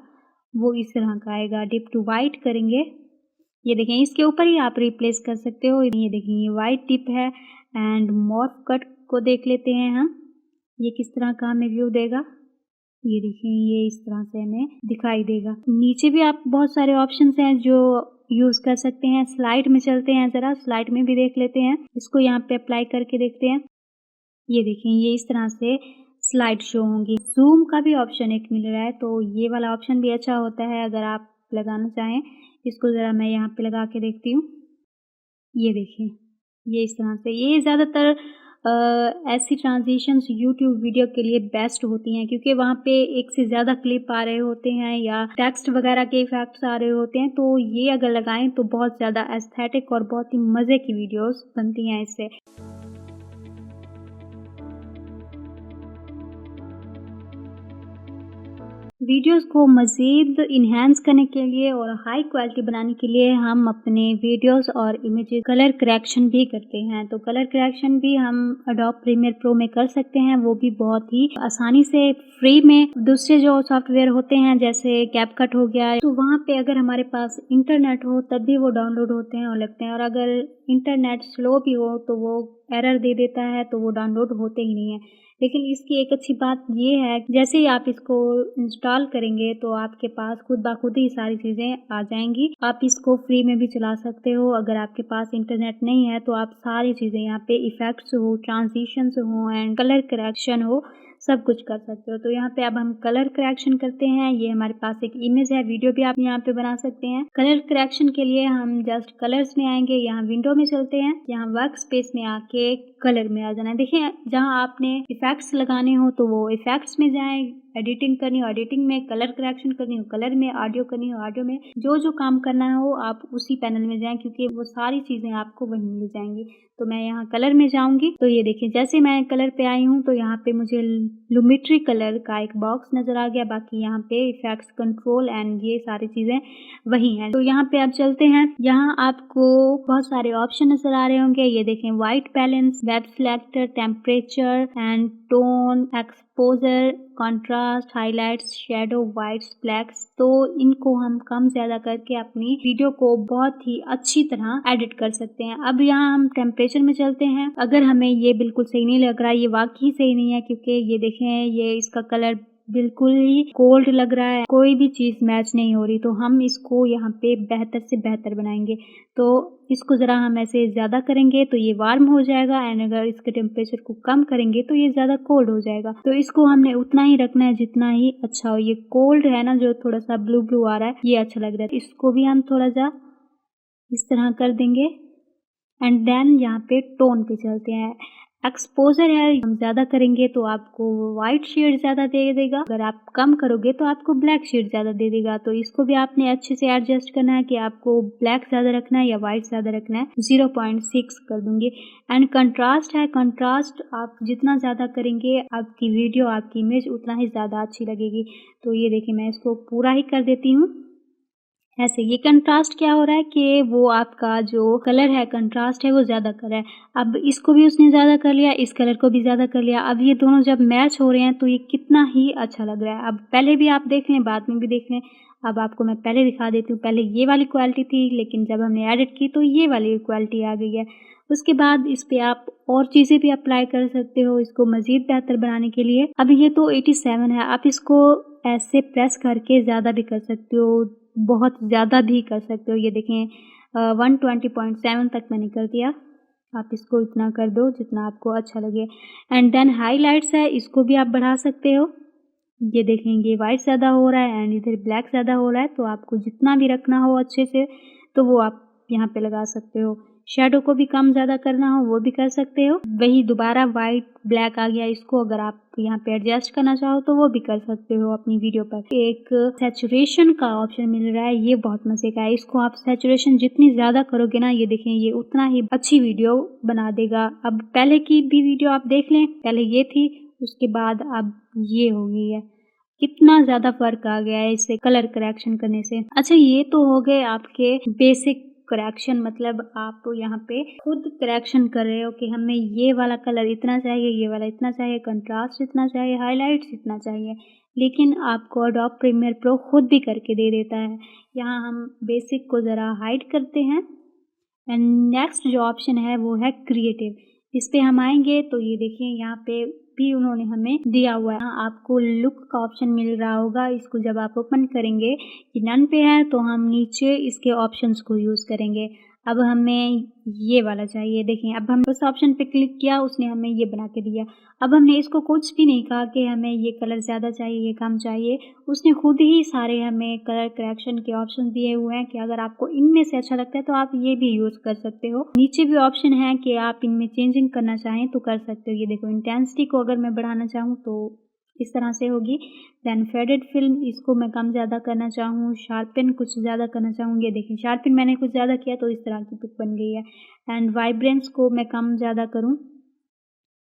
वो इस तरह का आएगा। डिप टू वाइट करेंगे, ये देखें इसके ऊपर ही आप रिप्लेस कर सकते हो। ये देखें ये वाइट टिप है एंड मॉर्फ कट को देख लेते हैं हम, ये किस तरह का हमें व्यू देगा। ये देखें ये इस तरह से हमें दिखाई देगा। नीचे भी आप बहुत सारे ऑप्शंस हैं जो यूज़ कर सकते हैं। स्लाइड में चलते हैं, ज़रा स्लाइड में भी देख लेते हैं, इसको यहाँ पे अप्लाई करके देखते हैं। ये देखें ये इस तरह से स्लाइड शो होंगी। जूम का भी ऑप्शन एक मिल रहा है, तो ये वाला ऑप्शन भी अच्छा होता है अगर आप लगाना चाहें। इसको ज़रा मैं यहाँ पे लगा के देखती हूँ। ये देखिए, ये इस तरह से ये ज़्यादातर ऐसी ट्रांज़िशंस यूट्यूब वीडियो के लिए बेस्ट होती हैं, क्योंकि वहाँ पे एक से ज़्यादा क्लिप आ रहे होते हैं या टेक्स्ट वगैरह के इफ़ेक्ट्स आ रहे होते हैं, तो ये अगर लगाएँ तो बहुत ज़्यादा एस्थेटिक और बहुत ही मज़े की वीडियोज़ बनती हैं इससे। वीडियोज़ को मज़ीद इन्हेंस करने के लिए और हाई क्वालिटी बनाने के लिए हम अपने वीडियोज़ और इमेजेस कलर करेक्शन भी करते हैं। तो कलर करेक्शन भी हम एडोब प्रीमियर प्रो में कर सकते हैं, वो भी बहुत ही आसानी से फ्री में। दूसरे जो सॉफ्टवेयर होते हैं जैसे कैपकट हो गया, तो वहाँ पे अगर हमारे पास इंटरनेट हो तब भी वो डाउनलोड होते हैं और लगते हैं, और अगर इंटरनेट स्लो भी हो तो वो एरर दे देता है, तो वो डाउनलोड होते ही नहीं है। लेकिन इसकी एक अच्छी बात ये है, जैसे ही आप इसको इंस्टॉल करेंगे तो आपके पास खुद ब खुद ही सारी चीज़ें आ जाएंगी। आप इसको फ्री में भी चला सकते हो। अगर आपके पास इंटरनेट नहीं है तो आप सारी चीज़ें यहाँ पे इफ़ेक्ट्स हो, ट्रांजिशंस हो एंड कलर करेक्शन हो, सब कुछ कर सकते हो। तो यहाँ पे अब हम कलर करेक्शन करते हैं। ये हमारे पास एक इमेज है, वीडियो भी आप यहाँ पे बना सकते हैं। कलर करेक्शन के लिए हम जस्ट कलर्स में आएंगे, यहाँ विंडो में चलते हैं, यहाँ वर्क स्पेस में आके कलर में आ जाना है। देखिए, जहाँ आपने इफेक्ट्स लगाने हो तो वो इफेक्ट्स में जाएं, एडिटिंग करनी हो एडिटिंग में, कलर करेक्शन करनी हो कलर में, ऑडियो करनी हो ऑडियो में, जो जो काम करना हो आप उसी पैनल में जाएं, क्योंकि वो सारी चीज़ें आपको वहीं मिल जाएंगी। तो मैं यहाँ कलर में जाऊंगी, तो ये देखिए जैसे मैं कलर पे आई हूँ तो यहाँ पे मुझे लुमिट्री कलर का एक बॉक्स नज़र आ गया। बाकी यहाँ पे इफेक्ट्स, कंट्रोल एंड ये सारी चीज़ें वही हैं। तो यहाँ पे आप चलते हैं, यहाँ आपको बहुत सारे ऑप्शन नज़र आ रहे होंगे। ये देखें, white balance, web selector, temperature and tone, exposure, contrast, highlights, shadow, whites, blacks. तो इनको हम कम ज़्यादा करके अपनी वीडियो को बहुत ही अच्छी तरह एडिट कर सकते हैं। अब यहाँ हम टेम्परेचर में चलते हैं। अगर हमें ये बिल्कुल सही नहीं लग रहा, ये वाकई सही नहीं है, क्योंकि ये देखें ये इसका कलर बिल्कुल ही कोल्ड लग रहा है, कोई भी चीज़ मैच नहीं हो रही, तो हम इसको यहाँ पे बेहतर से बेहतर बनाएंगे। तो इसको ज़रा हम ऐसे ज़्यादा करेंगे तो ये वार्म हो जाएगा, एंड अगर इसके टेम्परेचर को कम करेंगे तो ये ज़्यादा कोल्ड हो जाएगा। तो इसको हमने उतना ही रखना है जितना ही अच्छा हो। ये कोल्ड है ना, जो थोड़ा सा ब्लू ब्लू आ रहा है, ये अच्छा लग रहा है, इसको भी हम थोड़ा सा इस तरह कर देंगे। एंड देन यहाँ पे टोन पे चलते हैं। एक्सपोजर है, हम ज़्यादा करेंगे तो आपको वाइट शेड ज़्यादा दे देगा, अगर आप कम करोगे तो आपको ब्लैक शेड ज़्यादा दे देगा। तो इसको भी आपने अच्छे से एडजस्ट करना है कि आपको ब्लैक ज़्यादा रखना है या वाइट ज़्यादा रखना है। 0.6 कर दूंगी। एंड कंट्रास्ट है, कंट्रास्ट आप जितना ज़्यादा करेंगे आपकी वीडियो, आपकी इमेज उतना ही ज़्यादा अच्छी लगेगी। तो ये देखिए, मैं इसको पूरा ही कर देती हूँ ऐसे। ये कंट्रास्ट क्या हो रहा है कि वो आपका जो कलर है, कंट्रास्ट है, वो ज़्यादा कर रहा है। अब इसको भी उसने ज़्यादा कर लिया, इस कलर को भी ज़्यादा कर लिया। अब ये दोनों जब मैच हो रहे हैं तो ये कितना ही अच्छा लग रहा है। अब पहले भी आप देख लें, बाद में भी देख लें। अब आपको मैं पहले दिखा देती हूँ। पहले ये वाली क्वालिटी थी, लेकिन जब हमने एडिट की तो ये वाली क्वालिटी आ गई है। उसके बाद इस पे आप और चीज़ें भी अप्लाई कर सकते हो इसको मज़ीद बेहतर बनाने के लिए। अब ये तो 87 है, आप इसको ऐसे प्रेस करके ज़्यादा भी कर सकते हो, बहुत ज़्यादा भी कर सकते हो। ये देखें 120.7 तक मैंने कर दिया। आप इसको इतना कर दो जितना आपको अच्छा लगे। एंड देन हाइलाइट्स है, इसको भी आप बढ़ा सकते हो। ये देखेंगे वाइट ज़्यादा हो रहा है एंड इधर ब्लैक ज़्यादा हो रहा है, तो आपको जितना भी रखना हो अच्छे से तो वो आप यहाँ पे लगा सकते हो। शेडो को भी कम ज़्यादा करना हो वो भी कर सकते हो। वही दोबारा वाइट ब्लैक आ गया, इसको अगर आप यहाँ पे एडजस्ट करना चाहो तो वो भी कर सकते हो अपनी वीडियो पर। एक सैचुरेशन का ऑप्शन मिल रहा है, ये बहुत मज़े का है। इसको आप सैचुरेशन जितनी ज़्यादा करोगे ना, ये देखें ये उतना ही अच्छी वीडियो बना देगा। अब पहले की भी वीडियो आप देख लें, पहले ये थी, उसके बाद अब ये हो गई है। कितना ज़्यादा फ़र्क आ गया है इससे कलर करेक्शन करने से। अच्छा, ये तो हो गए आपके बेसिक करेक्शन, मतलब आप यहाँ पे खुद करेक्शन कर रहे हो कि हमें ये वाला कलर इतना चाहिए, ये वाला इतना चाहिए, कंट्रास्ट इतना चाहिए, हाइलाइट्स इतना चाहिए। लेकिन आपको एडोब प्रीमियर प्रो खुद भी करके दे देता है। यहाँ हम बेसिक को ज़रा हाइड करते हैं एंड नेक्स्ट जो ऑप्शन है वो है क्रिएटिव। इस पे हम आएंगे तो ये देखिए यहाँ पे भी उन्होंने हमें दिया हुआ है। यहाँ आपको लुक का ऑप्शन मिल रहा होगा, इसको जब आप ओपन करेंगे, कि नन पे है तो हम नीचे इसके ऑप्शंस को यूज़ करेंगे। अब हमें ये वाला चाहिए। देखिए अब हम उस ऑप्शन पे क्लिक किया, उसने हमें ये बना के दिया। अब हमने इसको कुछ भी नहीं कहा कि हमें ये कलर ज़्यादा चाहिए, ये कम चाहिए। उसने खुद ही सारे हमें कलर करेक्शन के ऑप्शन दिए हुए हैं कि अगर आपको इनमें से अच्छा लगता है तो आप ये भी यूज़ कर सकते हो। नीचे भी ऑप्शन है कि आप इनमें चेंजिंग करना चाहें तो कर सकते हो। ये देखो इंटेंसिटी को अगर मैं बढ़ाना चाहूँ तो इस तरह से होगी। देन फेडेड फिल्म, इसको मैं कम ज़्यादा करना चाहूँ, शार्पन कुछ ज़्यादा करना चाहूँ, ये देखिए शार्पन मैंने कुछ ज़्यादा किया तो इस तरह की पिक बन गई है। एंड वाइब्रेंस को मैं कम ज़्यादा करूँ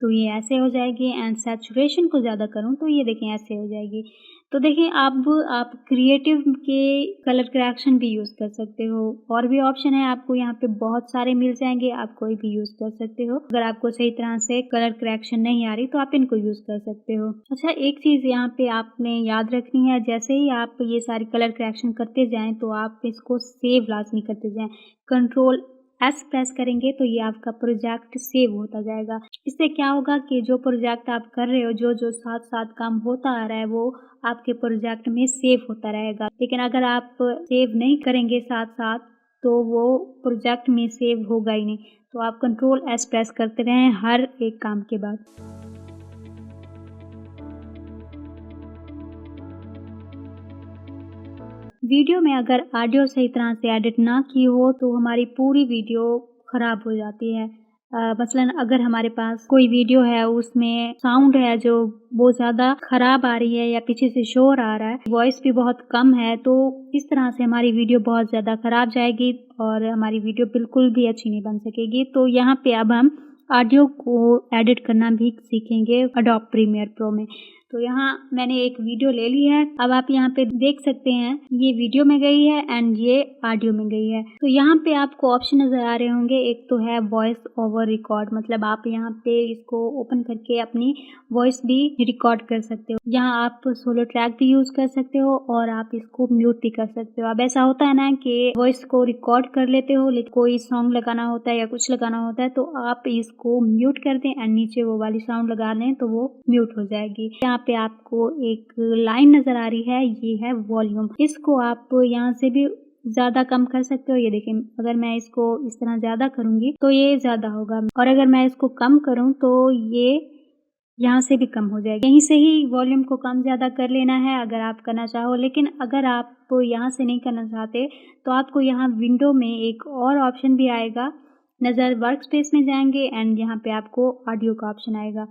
तो ये ऐसे हो जाएगी। एंड सैचुरेशन को ज़्यादा करूँ तो ये देखें ऐसे हो जाएगी। तो देखिए अब आप क्रिएटिव के कलर करेक्शन भी यूज़ कर सकते हो। और भी ऑप्शन है आपको यहाँ पे बहुत सारे मिल जाएंगे, आप कोई भी यूज़ कर सकते हो। अगर आपको सही तरह से कलर करेक्शन नहीं आ रही तो आप इनको यूज़ कर सकते हो। अच्छा, एक चीज़ यहाँ पे आपने याद रखनी है, जैसे ही आप ये सारी कलर करेक्शन करते जाएं तो आप इसको सेव लाजमी करते जाएं। कंट्रोल एस प्रेस करेंगे तो ये आपका प्रोजेक्ट सेव होता जाएगा। इससे क्या होगा कि जो प्रोजेक्ट आप कर रहे हो, जो जो साथ साथ काम होता आ रहा है वो आपके प्रोजेक्ट में सेव होता रहेगा। लेकिन अगर आप सेव नहीं करेंगे साथ साथ तो वो प्रोजेक्ट में सेव होगा ही नहीं। तो आप कंट्रोल एस प्रेस करते रहें हर एक काम के बाद। वीडियो में अगर ऑडियो सही तरह से एडिट ना की हो तो हमारी पूरी वीडियो ख़राब हो जाती है। मसलन अगर हमारे पास कोई वीडियो है, उसमें साउंड है जो बहुत ज़्यादा ख़राब आ रही है या पीछे से शोर आ रहा है, वॉइस भी बहुत कम है, तो इस तरह से हमारी वीडियो बहुत ज़्यादा ख़राब जाएगी और हमारी वीडियो बिल्कुल भी अच्छी नहीं बन सकेगी। तो यहाँ पे अब हम ऑडियो को एडिट करना भी सीखेंगे एडोब प्रीमियर प्रो में। तो यहाँ मैंने एक वीडियो ले ली है। अब आप यहाँ पे देख सकते हैं ये वीडियो में गई है एंड ये ऑडियो में गई है। तो यहाँ पे आपको ऑप्शन नज़र आ रहे होंगे, एक तो है वॉइस ओवर रिकॉर्ड, मतलब आप यहाँ पे इसको ओपन करके अपनी वॉइस भी रिकॉर्ड कर सकते हो। यहाँ आप सोलो ट्रैक भी यूज़ कर सकते हो और आप इसको म्यूट भी कर सकते हो। अब ऐसा होता है ना कि वॉइस को रिकॉर्ड कर लेते हो लेकिन कोई सॉन्ग लगाना होता है या कुछ लगाना होता है तो आप इसको म्यूट कर दें एंड नीचे वो वाली साउंड लगा लें तो वो म्यूट हो जाएगी। यहाँ पे आपको एक लाइन नज़र आ रही है, ये है वॉल्यूम। इसको आप यहाँ से भी ज़्यादा कम कर सकते हो। ये देखिए अगर मैं इसको इस तरह ज़्यादा करूँगी तो ये ज़्यादा होगा और अगर मैं इसको कम करूँ तो ये यहाँ से भी कम हो जाएगी। यहीं से ही वॉल्यूम को कम ज़्यादा कर लेना है अगर आप करना चाहो। लेकिन अगर आप यहाँ से नहीं करना चाहते तो आपको यहाँ विंडो में एक और ऑप्शन भी आएगा। नज़र वर्क स्पेस में जाएंगे एंड यहाँ पे आपको ऑडियो का ऑप्शन आएगा।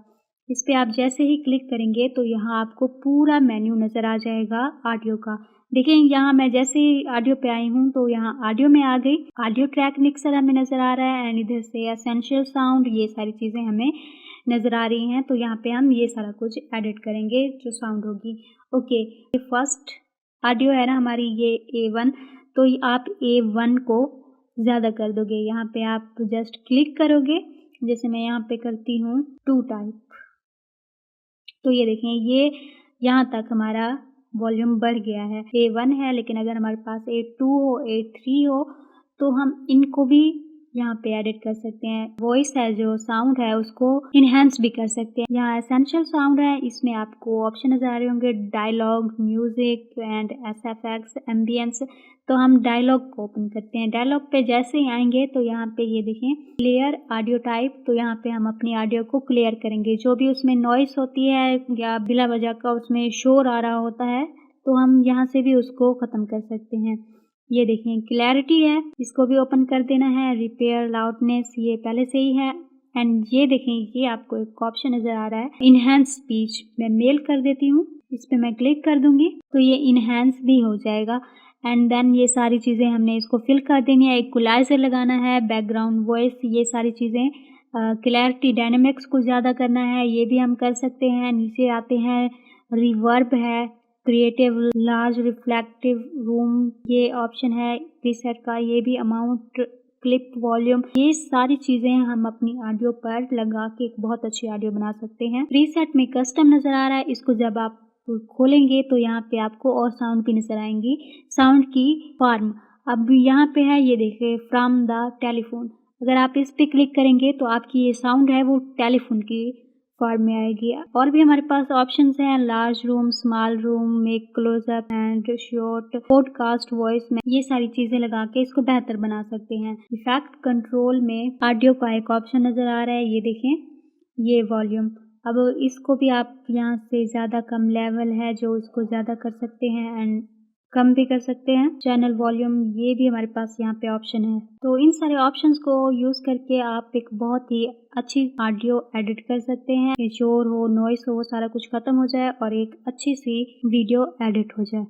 इस पे आप जैसे ही क्लिक करेंगे तो यहाँ आपको पूरा मेन्यू नज़र आ जाएगा ऑडियो का। देखिए यहाँ मैं जैसे ही ऑडियो पे आई हूँ तो यहाँ ऑडियो में आ गई। ऑडियो ट्रैक मिक्सर हमें नज़र आ रहा है एंड इधर से एसेंशियल साउंड, ये सारी चीज़ें हमें नज़र आ रही हैं। तो यहाँ पे हम ये सारा कुछ एडिट करेंगे जो साउंड होगी। ओके, फर्स्ट ऑडियो है ना हमारी ये A1, तो आप A1 को ज़्यादा कर दोगे। यहाँ पे आप जस्ट क्लिक करोगे, जैसे मैं यहाँ पे करती हूँ 2 टाइप, तो ये देखें ये यहाँ तक हमारा वॉल्यूम बढ़ गया है। A1 है लेकिन अगर हमारे पास A2 हो, A3 हो तो हम इनको भी यहाँ पे एडिट कर सकते हैं। वॉइस है जो साउंड है उसको इनहेंस भी कर सकते हैं। यहाँ एसेंशियल साउंड है, इसमें आपको ऑप्शन नज़र आ रहे होंगे dialogue, music and SFX, ambience. तो हम डायलॉग को ओपन करते हैं। डायलॉग पे जैसे ही आएंगे तो यहाँ पे ये देखें क्लियर ऑडियो टाइप, तो यहाँ पे हम अपनी ऑडियो को क्लियर करेंगे। जो भी उसमें नॉइस होती है या बिला वजह का उसमें शोर आ रहा होता है तो हम यहाँ से भी उसको ख़त्म कर सकते हैं। ये देखें क्लैरिटी है, इसको भी ओपन कर देना है। रिपेयर लाउडनेस ये पहले से ही है एंड ये देखें ये आपको एक ऑप्शन नज़र आ रहा है इनहेंस स्पीच। मैं मेल कर देती हूँ, इस पर मैं क्लिक कर दूंगी तो ये इनहेंस भी हो जाएगा। एंड देन ये सारी चीज़ें हमने इसको फिल कर देनी है। इक्वलाइजर लगाना है, बैकग्राउंड वॉइस, ये सारी चीज़ें। क्लैरिटी डायनेमिक्स को ज़्यादा करना है, ये भी हम कर सकते हैं। नीचे आते हैं, रिवर्ब है, क्रिएटिव लार्ज रिफ्लेक्टिव रूम ये ऑप्शन है प्रीसेट का, ये भी अमाउंट, क्लिप वॉल्यूम, ये सारी चीज़ें हम अपनी ऑडियो पर लगा के एक बहुत अच्छी ऑडियो बना सकते हैं। प्रीसेट में कस्टम नज़र आ रहा है, इसको जब आप खोलेंगे तो यहाँ पे आपको और साउंड भी नज़र आएंगी। साउंड की फॉर्म अब यहाँ पे है, ये देखिए फ्रॉम द टेलीफोन। अगर आप इस पे क्लिक करेंगे तो आपकी ये साउंड है वो टेलीफोन की फॉर्म में आएगी। और भी हमारे पास ऑप्शंस हैं, large room, small room, make close up and short, podcast, voice में ये सारी चीजें लगा के इसको बेहतर बना सकते हैं। इफेक्ट कंट्रोल में ऑडियो का एक ऑप्शन नजर आ रहा है, ये देखें, ये वॉल्यूम। अब इसको भी आप यहाँ से ज़्यादा कम लेवल है जो इसको ज़्यादा कर सकते हैं एंड कम भी कर सकते हैं। चैनल वॉल्यूम, ये भी हमारे पास यहाँ पे ऑप्शन है। तो इन सारे ऑप्शंस को यूज़ करके आप एक बहुत ही अच्छी ऑडियो एडिट कर सकते हैं। शोर हो, नॉइस हो, वो सारा कुछ खत्म हो जाए और एक अच्छी सी वीडियो एडिट हो जाए।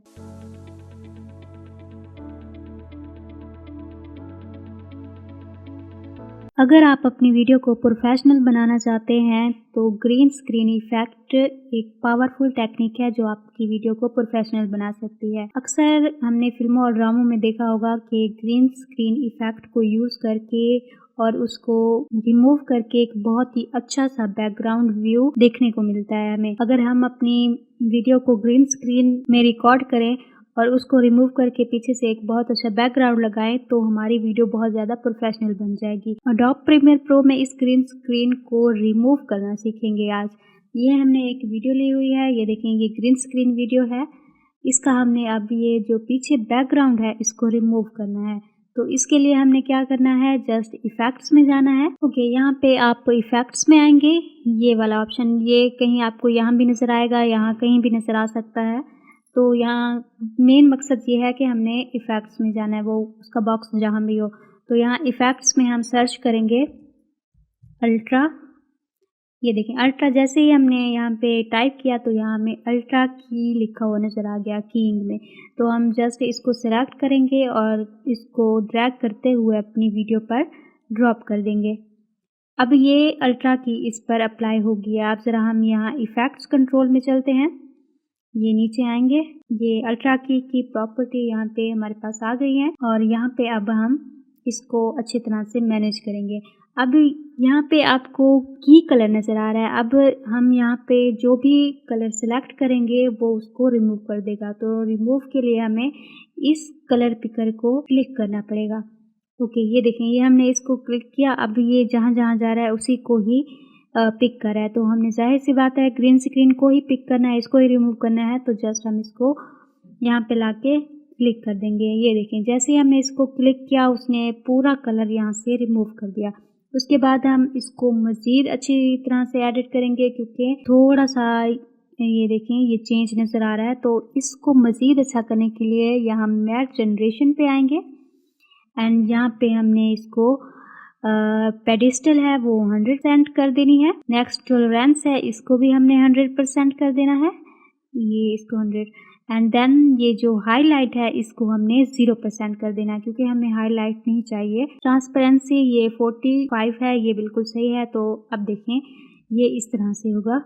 अगर आप अपनी वीडियो को प्रोफेशनल बनाना चाहते हैं तो ग्रीन स्क्रीन इफेक्ट एक पावरफुल टेक्निक है जो आपकी वीडियो को प्रोफेशनल बना सकती है। अक्सर हमने फिल्मों और ड्रामों में देखा होगा कि ग्रीन स्क्रीन इफेक्ट को यूज़ करके और उसको रिमूव करके एक बहुत ही अच्छा सा बैकग्राउंड व्यू देखने को मिलता है हमें। अगर हम अपनी वीडियो को ग्रीन स्क्रीन में रिकॉर्ड करें और उसको रिमूव करके पीछे से एक बहुत अच्छा बैकग्राउंड लगाएं तो हमारी वीडियो बहुत ज़्यादा प्रोफेशनल बन जाएगी। एडोब प्रीमियर प्रो में इस ग्रीन स्क्रीन को रिमूव करना सीखेंगे आज। ये हमने एक वीडियो ली हुई है, ये देखें, ये ग्रीन स्क्रीन वीडियो है। इसका हमने अब ये जो पीछे बैकग्राउंड है इसको रिमूव करना है। तो इसके लिए हमने क्या करना है, जस्ट इफेक्ट्स में जाना है। ओके, यहाँ पे आप इफेक्ट्स में आएंगे, ये वाला ऑप्शन, ये कहीं आपको यहाँ भी नज़र आएगा, यहाँ कहीं भी नज़र आ सकता है। तो यहाँ मेन मकसद ये है कि हमने इफ़ेक्ट्स में जाना है, वो उसका बॉक्स जहाँ भी हो। तो यहाँ इफ़ेक्ट्स में हम सर्च करेंगे अल्ट्रा। ये देखें, अल्ट्रा जैसे ही हमने यहाँ पे टाइप किया तो यहाँ हमें अल्ट्रा की लिखा हुआ नज़र आ गया कीइंग में। तो हम जस्ट इसको सिलेक्ट करेंगे और इसको ड्रैग करते हुए अपनी वीडियो पर ड्रॉप कर देंगे। अब ये अल्ट्रा की इस पर अप्लाई होगी। आप ज़रा हम यहाँ इफ़ेक्ट्स कंट्रोल में चलते हैं, ये नीचे आएंगे, ये अल्ट्रा की प्रॉपर्टी यहाँ पे हमारे पास आ गई है और यहाँ पे अब हम इसको अच्छी तरह से मैनेज करेंगे। अब यहाँ पे आपको की कलर नज़र आ रहा है। अब हम यहाँ पे जो भी कलर सेलेक्ट करेंगे वो उसको रिमूव कर देगा। तो रिमूव के लिए हमें इस कलर पिकर को क्लिक करना पड़ेगा। ओके, ये देखें, ये हमने इसको क्लिक किया। अब ये जहाँ जहाँ जा रहा है उसी को ही पिक करा है। तो हमने जाहिर सी बात है ग्रीन स्क्रीन को ही पिक करना है, इसको ही रिमूव करना है। तो जस्ट हम इसको यहाँ पे लाके क्लिक कर देंगे। ये देखें, जैसे ही हमने इसको क्लिक किया उसने पूरा कलर यहाँ से रिमूव कर दिया। उसके बाद हम इसको मज़ीद अच्छी तरह से एडिट करेंगे क्योंकि थोड़ा सा ये देखें ये चेंज नज़र आ रहा है। तो इसको मज़ीद अच्छा करने के लिए यहाँ मैट जनरेशन पे आएंगे एंड यहाँ पे हमने इसको पेडिस्टल है वो 100% कर देनी है। नेक्स्ट टॉलरेंस है, इसको भी हमने 100% कर देना है, ये इसको 100। एंड देन ये जो हाईलाइट है इसको हमने 0% कर देना है क्योंकि हमें हाईलाइट नहीं चाहिए। ट्रांसपेरेंसी ये 45 है, ये बिल्कुल सही है। तो अब देखें ये इस तरह से होगा।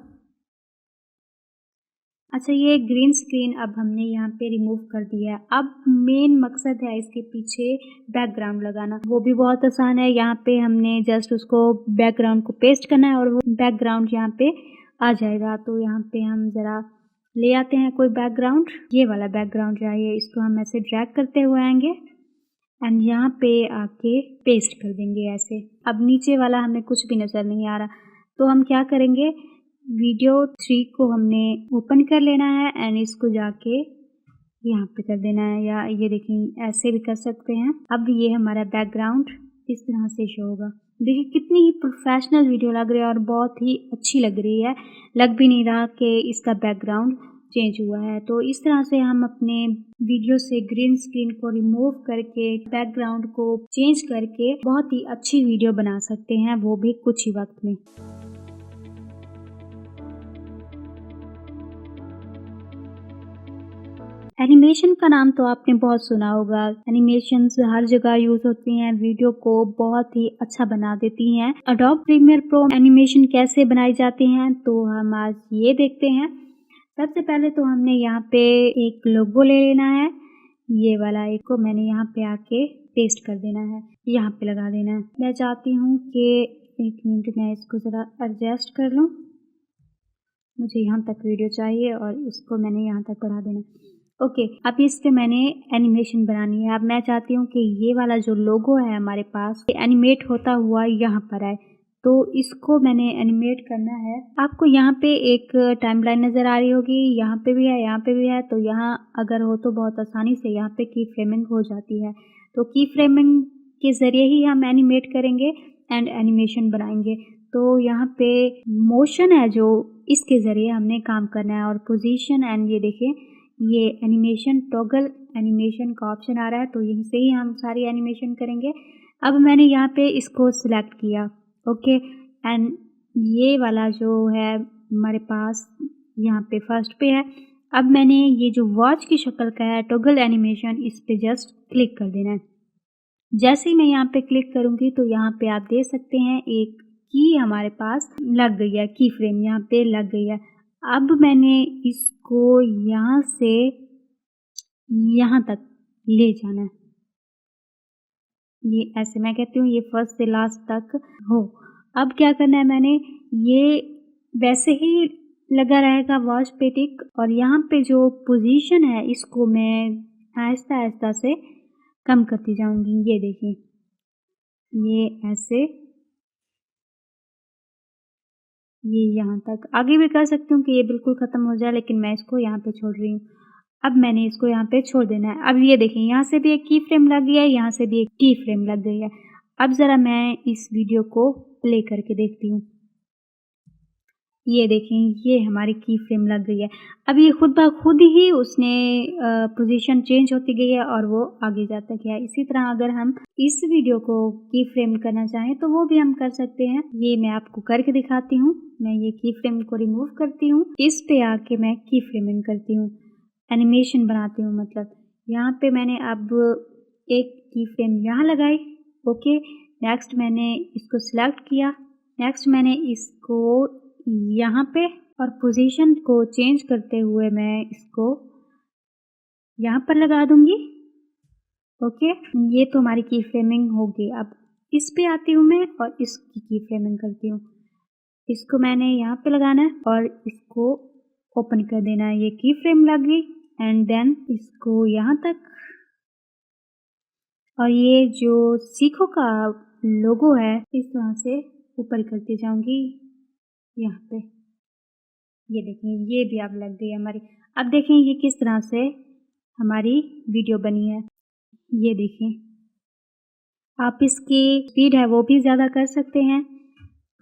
अच्छा, ये ग्रीन स्क्रीन अब हमने यहाँ पे रिमूव कर दिया है। अब मेन मकसद है इसके पीछे बैकग्राउंड लगाना, वो भी बहुत आसान है। यहाँ पे हमने जस्ट उसको बैकग्राउंड को पेस्ट करना है और वो बैकग्राउंड यहाँ पे आ जाएगा। तो यहाँ पे हम ज़रा ले आते हैं कोई बैकग्राउंड, ये वाला बैकग्राउंड चाहिए, इसको हम ऐसे ड्रैग करते हुए आएंगे एंड यहाँ पे आके पेस्ट कर देंगे ऐसे। अब नीचे वाला हमें कुछ भी नज़र नहीं आ रहा, तो हम क्या करेंगे, वीडियो 3 को हमने ओपन कर लेना है एंड इसको जाके यहाँ पे कर देना है, या ये देखें ऐसे भी कर सकते हैं। अब ये हमारा बैकग्राउंड इस तरह से शो होगा। देखिए कितनी ही प्रोफेशनल वीडियो लग रही है और बहुत ही अच्छी लग रही है, लग भी नहीं रहा कि इसका बैकग्राउंड चेंज हुआ है। तो इस तरह से हम अपने वीडियो से ग्रीन स्क्रीन को रिमूव करके बैकग्राउंड को चेंज करके बहुत ही अच्छी वीडियो बना सकते हैं, वो भी कुछ ही वक्त में। एनिमेशन का नाम तो आपने बहुत सुना होगा। एनिमेशंस हर जगह यूज़ होती हैं, वीडियो को बहुत ही अच्छा बना देती हैं। एडोब प्रीमियर प्रो एनिमेशन कैसे बनाई जाती हैं तो हम आज ये देखते हैं। सबसे पहले तो हमने यहाँ पे एक लोगो ले लेना है, ये वाला एक को मैंने यहाँ पे आके पेस्ट कर देना है, यहाँ पे लगा देना है। मैं चाहती हूँ कि एक मिनट मैं इसको ज़रा एडजस्ट कर लूँ, मुझे यहाँ तक वीडियो चाहिए और इसको मैंने यहाँ तक बढ़ा देना। ओके, अब इस पे मैंने एनिमेशन बनानी है। अब मैं चाहती हूँ कि ये वाला जो लोगो है हमारे पास एनिमेट होता हुआ यहाँ पर आए। तो इसको मैंने एनिमेट करना है। आपको यहाँ पे एक टाइमलाइन नज़र आ रही होगी, यहाँ पे भी है, यहाँ पे भी है। तो यहाँ अगर हो तो बहुत आसानी से यहाँ पे की फ्रेमिंग हो जाती है। तो की फ्रेमिंग के ज़रिए ही हम एनिमेट करेंगे एंड एनिमेशन बनाएंगे। तो यहाँ पे मोशन है जो इसके ज़रिए हमने काम करना है और पोजीशन एंड ये देखिए ये एनिमेशन टॉगल एनिमेशन का ऑप्शन आ रहा है, तो यहीं से ही हम सारी एनिमेशन करेंगे। अब मैंने यहाँ पे इसको सिलेक्ट किया, ओके, एंड ये वाला जो है हमारे पास यहाँ पे फर्स्ट पे है। अब मैंने ये जो वॉच की शक्ल का है टॉगल एनिमेशन, इस पे जस्ट क्लिक कर देना है। जैसे ही मैं यहाँ पे क्लिक करूँगी तो यहाँ पे आप देख सकते हैं एक की हमारे पास लग गई है, की फ्रेम यहाँ पे लग गई है। अब मैंने इसको यहाँ से यहाँ तक ले जाना है। ये ऐसे मैं कहती हूँ ये फर्स्ट से लास्ट तक हो। अब क्या करना है मैंने, ये वैसे ही लगा रहेगा वॉच पे टिक, और यहाँ पे जो पोजीशन है इसको मैं आहिस्ता आहिस्ता से कम करती जाऊंगी। ये देखिए ये ऐसे, ये यहाँ तक आगे भी कर सकती हूँ कि ये बिल्कुल ख़त्म हो जाए, लेकिन मैं इसको यहाँ पे छोड़ रही हूँ। अब मैंने इसको यहाँ पे छोड़ देना है। अब ये देखिए यहाँ से भी एक की फ्रेम लग गया है, यहाँ से भी एक की फ्रेम लग गई है। अब ज़रा मैं इस वीडियो को प्ले करके देखती हूँ। ये देखें ये हमारी की फ्रेम लग गई है। अब ये खुद ब खुद ही उसने पोजीशन चेंज होती गई है और वो आगे जाता गया है। इसी तरह अगर हम इस वीडियो को की फ्रेम करना चाहें तो वो भी हम कर सकते हैं। ये मैं आपको करके दिखाती हूँ। मैं ये की फ्रेम को रिमूव करती हूँ, इस पे आके मैं की फ्रेमिंग करती हूँ, एनिमेशन बनाती हूँ। मतलब यहाँ पे मैंने अब एक की फ्रेम यहाँ लगाई, ओके। नेक्स्ट मैंने इसको सिलेक्ट किया, नेक्स्ट मैंने इसको यहाँ पे और पोजीशन को चेंज करते हुए मैं इसको यहाँ पर लगा दूंगी, ओके। ये तो हमारी की फ्रेमिंग होगी। अब इस पे आती हूँ मैं और इसकी की फ्रेमिंग करती हूँ। इसको मैंने यहाँ पे लगाना है और इसको ओपन कर देना है। ये की फ्रेम लग गई एंड देन इसको यहाँ तक, और ये जो सीखो का लोगो है इस तरह से ऊपर करती जाऊंगी यहाँ पे। ये देखें ये भी अब लग गई है हमारी। अब देखें ये किस तरह से हमारी वीडियो बनी है। ये देखें, आप इसकी स्पीड है वो भी ज़्यादा कर सकते हैं,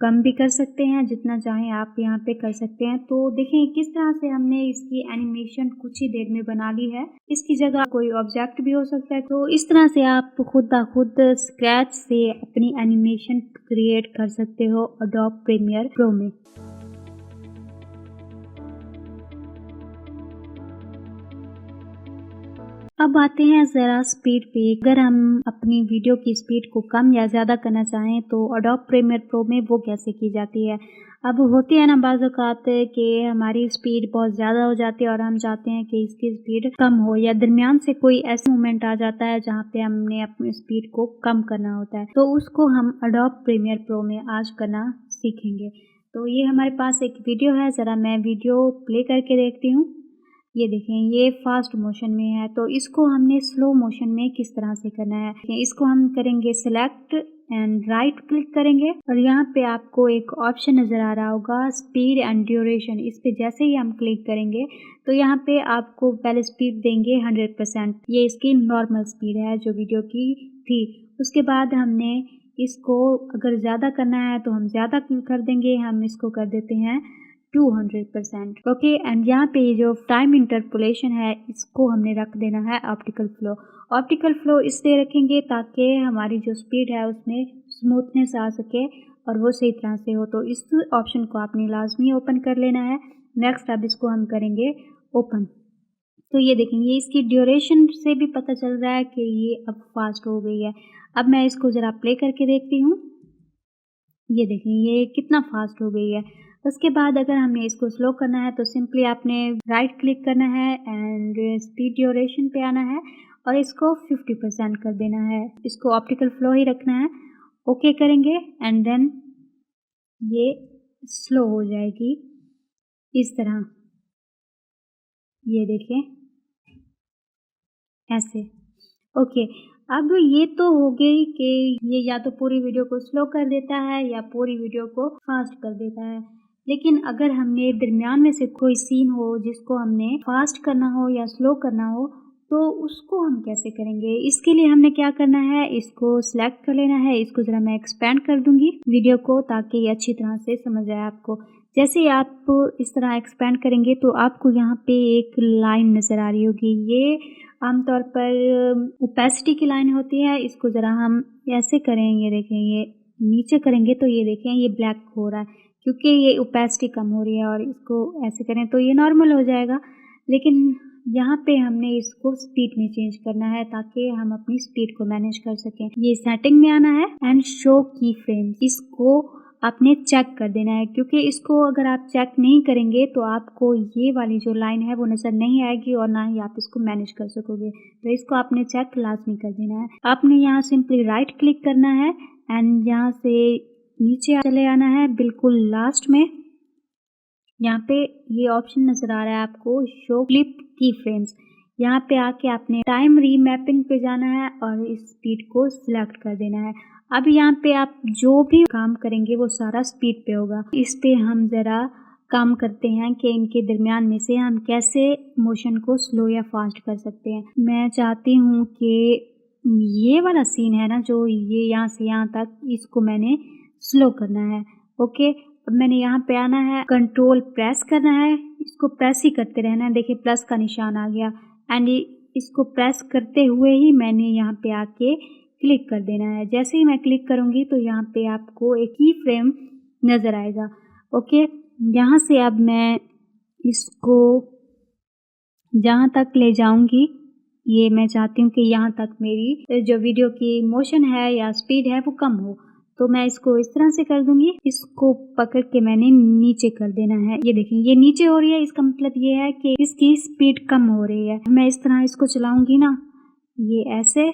कम भी कर सकते हैं, जितना चाहें आप यहाँ पे कर सकते हैं। तो देखें किस तरह से हमने इसकी एनिमेशन कुछ ही देर में बना ली है। इसकी जगह कोई ऑब्जेक्ट भी हो सकता है। तो इस तरह से आप खुद ब खुद स्क्रैच से अपनी एनिमेशन क्रिएट कर सकते हो एडोब प्रीमियर प्रो में। अब आते हैं ज़रा स्पीड पे। अगर हम अपनी वीडियो की स्पीड को कम या ज़्यादा करना चाहें तो एडोब प्रीमियर प्रो में वो कैसे की जाती है। अब होती है ना बाज़ औक़ात कि हमारी स्पीड बहुत ज़्यादा हो जाती है और हम चाहते हैं कि इसकी स्पीड कम हो, या दरमियान से कोई ऐसा मोमेंट आ जाता है जहाँ पे हमने अपनी स्पीड को कम करना होता है। तो उसको हम एडोब प्रीमियर प्रो में आज करना सीखेंगे। तो ये हमारे पास एक वीडियो है, ज़रा मैं वीडियो प्ले करके देखती हूँ। ये देखें ये फास्ट मोशन में है, तो इसको हमने स्लो मोशन में किस तरह से करना है। इसको हम करेंगे सिलेक्ट एंड राइट क्लिक करेंगे और यहाँ पे आपको एक ऑप्शन नज़र आ रहा होगा स्पीड एंड ड्यूरेशन। इस पे जैसे ही हम क्लिक करेंगे तो यहाँ पे आपको पहले स्पीड देंगे 100%। ये इसकी नॉर्मल स्पीड है जो वीडियो की थी। उसके बाद हमने इसको अगर ज़्यादा करना है तो हम ज़्यादा कर देंगे, हम इसको कर देते हैं 200%, ओके। एंड यहाँ पे जो टाइम इंटरपोलेशन है इसको हमने रख देना है ऑप्टिकल फ्लो। ऑप्टिकल फ्लो इसलिए रखेंगे ताकि हमारी जो स्पीड है उसमें स्मूथनेस आ सके और वो सही तरह से हो। तो इस ऑप्शन को आपने लाजमी ओपन कर लेना है। नेक्स्ट अब इसको हम करेंगे ओपन। तो ये देखेंगे ये इसकी ड्यूरेशन से भी पता चल रहा है कि ये अब फास्ट हो गई है। अब मैं इसको ज़रा प्ले करके देखती हूँ। ये देखें ये कितना फास्ट हो गई है। उसके बाद अगर हमने इसको स्लो करना है तो सिंपली आपने राइट क्लिक करना है एंड स्पीड ड्यूरेशन पे आना है और इसको 50% कर देना है। इसको ऑप्टिकल फ्लो ही रखना है, ओके करेंगे एंड देन ये स्लो हो जाएगी इस तरह। ये देखें ऐसे। ओके, अब ये तो हो गई कि ये या तो पूरी वीडियो को स्लो कर देता है या पूरी वीडियो को फास्ट कर देता है। लेकिन अगर हमने दरमियान में से कोई सीन हो जिसको हमने फास्ट करना हो या स्लो करना हो, तो उसको हम कैसे करेंगे? इसके लिए हमने क्या करना है, इसको सिलेक्ट कर लेना है। इसको ज़रा मैं एक्सपेंड कर दूँगी वीडियो को, ताकि ये अच्छी तरह से समझ आए आपको। जैसे ही आप इस तरह एक्सपेंड करेंगे तो आपको यहाँ पे एक लाइन नज़र आ रही होगी। ये आमतौर पर ओपेसिटी की लाइन होती है। इसको ज़रा हम ऐसे करेंगे, देखें ये नीचे करेंगे तो ये देखें ये ब्लैक हो रहा है, क्योंकि ये ओपेसिटी कम हो रही है। और इसको ऐसे करें तो ये नॉर्मल हो जाएगा। लेकिन यहाँ पे हमने इसको स्पीड में चेंज करना है ताकि हम अपनी स्पीड को मैनेज कर सकें। ये सेटिंग में आना है एंड शो की फ्रेम, इसको आपने चेक कर देना है, क्योंकि इसको अगर आप चेक नहीं करेंगे तो आपको ये वाली जो लाइन है वो नज़र नहीं आएगी और ना ही आप इसको मैनेज कर सकोगे। तो इसको आपने चेक लाजमी कर देना है। आपने यहाँ सिंपली राइट क्लिक करना है एंड यहाँ से नीचे चले आना है बिल्कुल लास्ट में। यहाँ पे ये ऑप्शन नज़र आ रहा है आपको, शो क्लिप की फ्रेम्स। यहाँ पे आके आपने टाइम रीमैपिंग पे जाना है और इस स्पीड को सिलेक्ट कर देना है। अब यहाँ पे आप जो भी काम करेंगे वो सारा स्पीड पे होगा। इस पे हम ज़रा काम करते हैं कि इनके दरमियान में से हम कैसे मोशन को स्लो या फास्ट कर सकते हैं। मैं चाहती हूँ कि ये वाला सीन है ना, जो ये यहाँ से यहाँ तक, इसको मैंने स्लो करना है। ओके, अब मैंने यहाँ पे आना है, कंट्रोल प्रेस करना है, इसको प्रेस ही करते रहना है। देखिए प्लस का निशान आ गया एंड इसको प्रेस करते हुए ही मैंने यहाँ पे आके क्लिक कर देना है। जैसे ही मैं क्लिक करूँगी तो यहाँ पे आपको एक की फ्रेम नज़र आएगा। ओके, यहाँ से अब मैं इसको जहाँ तक ले जाऊँगी, ये मैं चाहती हूँ कि यहाँ तक मेरी जो वीडियो की मोशन है या स्पीड है वो कम हो, तो मैं इसको इस तरह से कर दूंगी। इसको पकड़ के मैंने नीचे कर देना है। ये देखें ये नीचे हो रही है, इसका मतलब ये है कि इसकी स्पीड कम हो रही है। मैं इस तरह इसको चलाऊंगी ना, ये ऐसे,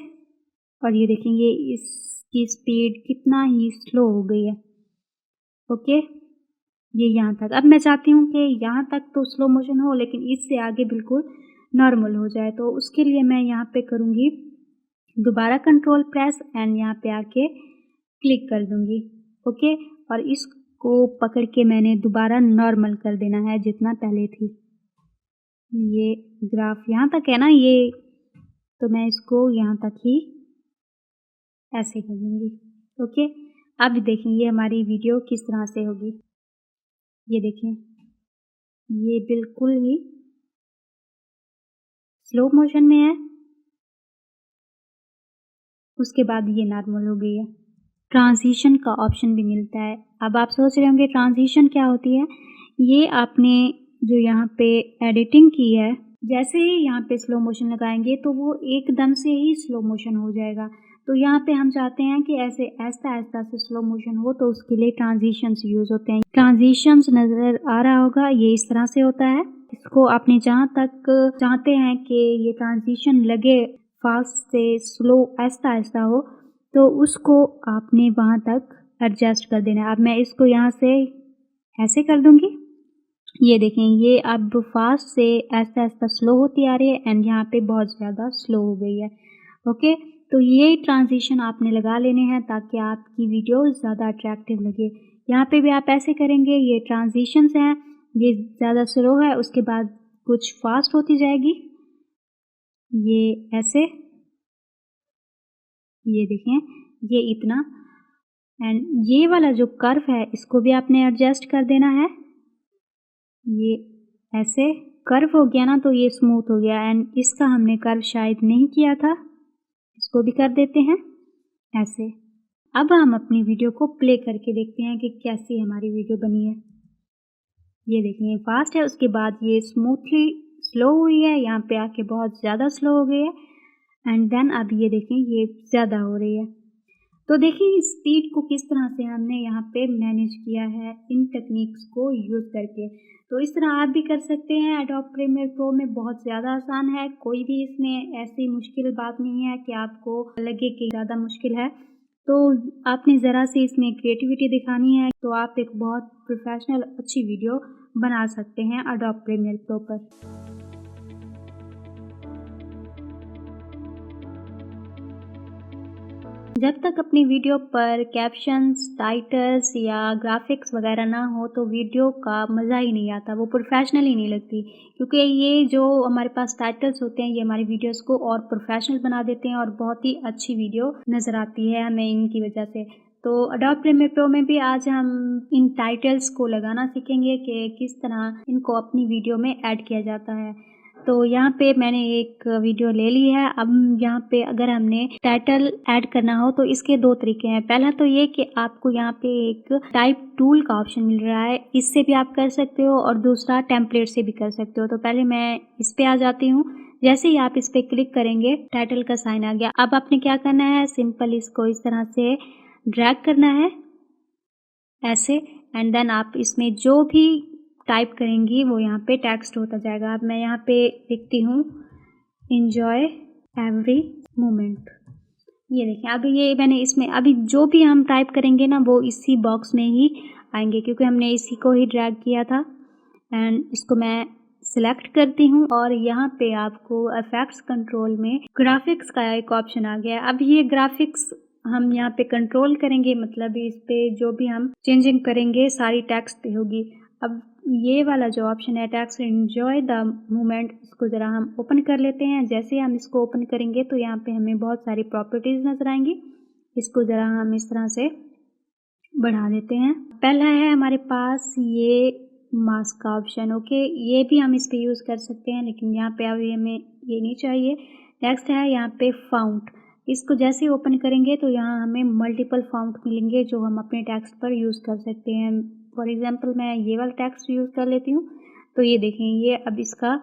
और ये देखें ये इसकी स्पीड कितना ही स्लो हो गई है। ओके, ये यहाँ तक। अब मैं चाहती हूँ कि यहाँ तक तो स्लो मोशन हो, लेकिन इससे आगे बिल्कुल नॉर्मल हो जाए। तो उसके लिए मैं यहाँ पे करूँगी दोबारा कंट्रोल प्रेस एंड यहाँ पे आके क्लिक कर दूँगी। ओके, और इसको पकड़ के मैंने दोबारा नॉर्मल कर देना है जितना पहले थी। ये ग्राफ यहाँ तक है ना, ये तो मैं इसको यहाँ तक ही ऐसे कर दूँगी। ओके, अब देखें ये हमारी वीडियो किस तरह से होगी। ये देखें ये बिल्कुल ही स्लो मोशन में है, उसके बाद ये नॉर्मल हो गई है। ट्रांजिशन का ऑप्शन भी मिलता है। अब आप सोच रहे होंगे ट्रांजिशन क्या होती है। ये आपने जो यहाँ पे एडिटिंग की है, जैसे ही यहाँ पे स्लो मोशन लगाएंगे तो वो एकदम से ही स्लो मोशन हो जाएगा। तो यहाँ पे हम चाहते हैं कि ऐसे आहिस्ता आहिस्ता से स्लो मोशन हो, तो उसके लिए ट्रांजिशंस यूज़ होते हैं। ट्रांजिशंस नज़र आ रहा होगा, ये इस तरह से होता है। इसको आपने जहाँ तक चाहते हैं कि ये ट्रांजिशन लगे फास्ट से स्लो आहिस्ता आहिस्ता हो, तो उसको आपने वहाँ तक एडजस्ट कर देना है। अब मैं इसको यहाँ से ऐसे कर दूँगी। ये देखें ये अब फास्ट से आहिस्ता आहिस्ता स्लो होती आ रही है एंड यहाँ पे बहुत ज़्यादा स्लो हो गई है। ओके, तो ये ट्रांजिशन आपने लगा लेने हैं ताकि आपकी वीडियो ज़्यादा अट्रैक्टिव लगे। यहाँ पे भी आप ऐसे करेंगे, ये ट्रांजिशंस हैं, ये ज़्यादा स्लो है, उसके बाद कुछ फास्ट होती जाएगी, ये ऐसे, ये देखें ये इतना, एंड ये वाला जो कर्व है इसको भी आपने एडजस्ट कर देना है। ये ऐसे कर्व हो गया ना, तो ये स्मूथ हो गया एंड इसका हमने कर्व शायद नहीं किया था, इसको भी कर देते हैं ऐसे। अब हम अपनी वीडियो को प्ले करके देखते हैं कि कैसी हमारी वीडियो बनी है। ये देखें ये फास्ट है, उसके बाद ये स्मूथली स्लो हुई है, यहाँ पे आके बहुत ज़्यादा स्लो हो गई है एंड देन अब ये देखें ये ज़्यादा हो रही है। तो देखिए स्पीड को किस तरह से हमने यहाँ पे मैनेज किया है इन टेक्निक्स को यूज़ करके। तो इस तरह आप भी कर सकते हैं। एडोब प्रीमियर प्रो में बहुत ज़्यादा आसान है, कोई भी इसमें ऐसी मुश्किल बात नहीं है कि आपको लगे कि ज़्यादा मुश्किल है। तो आपने ज़रा सी इसमें क्रिएटिविटी दिखानी है तो आप एक बहुत प्रोफेशनल अच्छी वीडियो बना सकते हैं एडोब प्रीमियर प्रो पर। जब तक अपनी वीडियो पर कैप्शंस, टाइटल्स या ग्राफिक्स वगैरह ना हो तो वीडियो का मज़ा ही नहीं आता, वो प्रोफेशनल ही नहीं लगती। क्योंकि ये जो हमारे पास टाइटल्स होते हैं ये हमारी वीडियोस को और प्रोफेशनल बना देते हैं और बहुत ही अच्छी वीडियो नज़र आती है हमें इनकी वजह से। तो एडोब प्रीमियर प्रो में भी आज हम इन टाइटल्स को लगाना सीखेंगे कि किस तरह इनको अपनी वीडियो में ऐड किया जाता है। तो यहाँ पे मैंने एक वीडियो ले ली है। अब यहाँ पे अगर हमने टाइटल ऐड करना हो तो इसके 2 तरीके हैं। पहला तो ये कि आपको यहाँ पे एक टाइप टूल का ऑप्शन मिल रहा है, इससे भी आप कर सकते हो और दूसरा टेम्पलेट से भी कर सकते हो। तो पहले मैं इस पे आ जाती हूँ। जैसे ही आप इस पे क्लिक करेंगे टाइटल का साइन आ गया। अब आपने क्या करना है, सिंपल इसको इस तरह से ड्रैग करना है ऐसे, एंड देन आप इसमें जो भी टाइप करेंगी वो यहाँ पे टेक्स्ट होता जाएगा। अब मैं यहाँ पे लिखती हूँ एन्जॉय एवरी मोमेंट। ये देखें, अब ये मैंने इसमें अभी जो भी हम टाइप करेंगे ना वो इसी बॉक्स में ही आएंगे क्योंकि हमने इसी को ही ड्रैग किया था। एंड इसको मैं सिलेक्ट करती हूँ और यहाँ पे आपको इफेक्ट्स कंट्रोल में ग्राफिक्स का एक ऑप्शन आ गया है। अब ये ग्राफिक्स हम यहाँ पे कंट्रोल करेंगे, मतलब इस पे जो भी हम चेंजिंग करेंगे सारी टेक्स्ट पे होगी। अब ये वाला जो ऑप्शन है टेक्स्ट एन्जॉय द मोमेंट, इसको ज़रा हम ओपन कर लेते हैं। जैसे हम इसको ओपन करेंगे तो यहाँ पे हमें बहुत सारी प्रॉपर्टीज़ नज़र आएंगी। इसको ज़रा हम इस तरह से बढ़ा देते हैं। पहला है हमारे पास ये मास्क का ऑप्शन, ओके, ये भी हम इस पे यूज़ कर सकते हैं लेकिन यहाँ पे अभी हमें ये नहीं चाहिए। नेक्स्ट है यहाँ पे फाउंट, इसको जैसे ही ओपन करेंगे तो यहाँ हमें मल्टीपल फाउंट मिलेंगे जो हम अपने टेक्स्ट पर यूज़ कर सकते हैं। फॉर एग्जांपल मैं ये वाला टेक्स्ट यूज़ कर लेती हूँ तो ये देखें ये अब इसका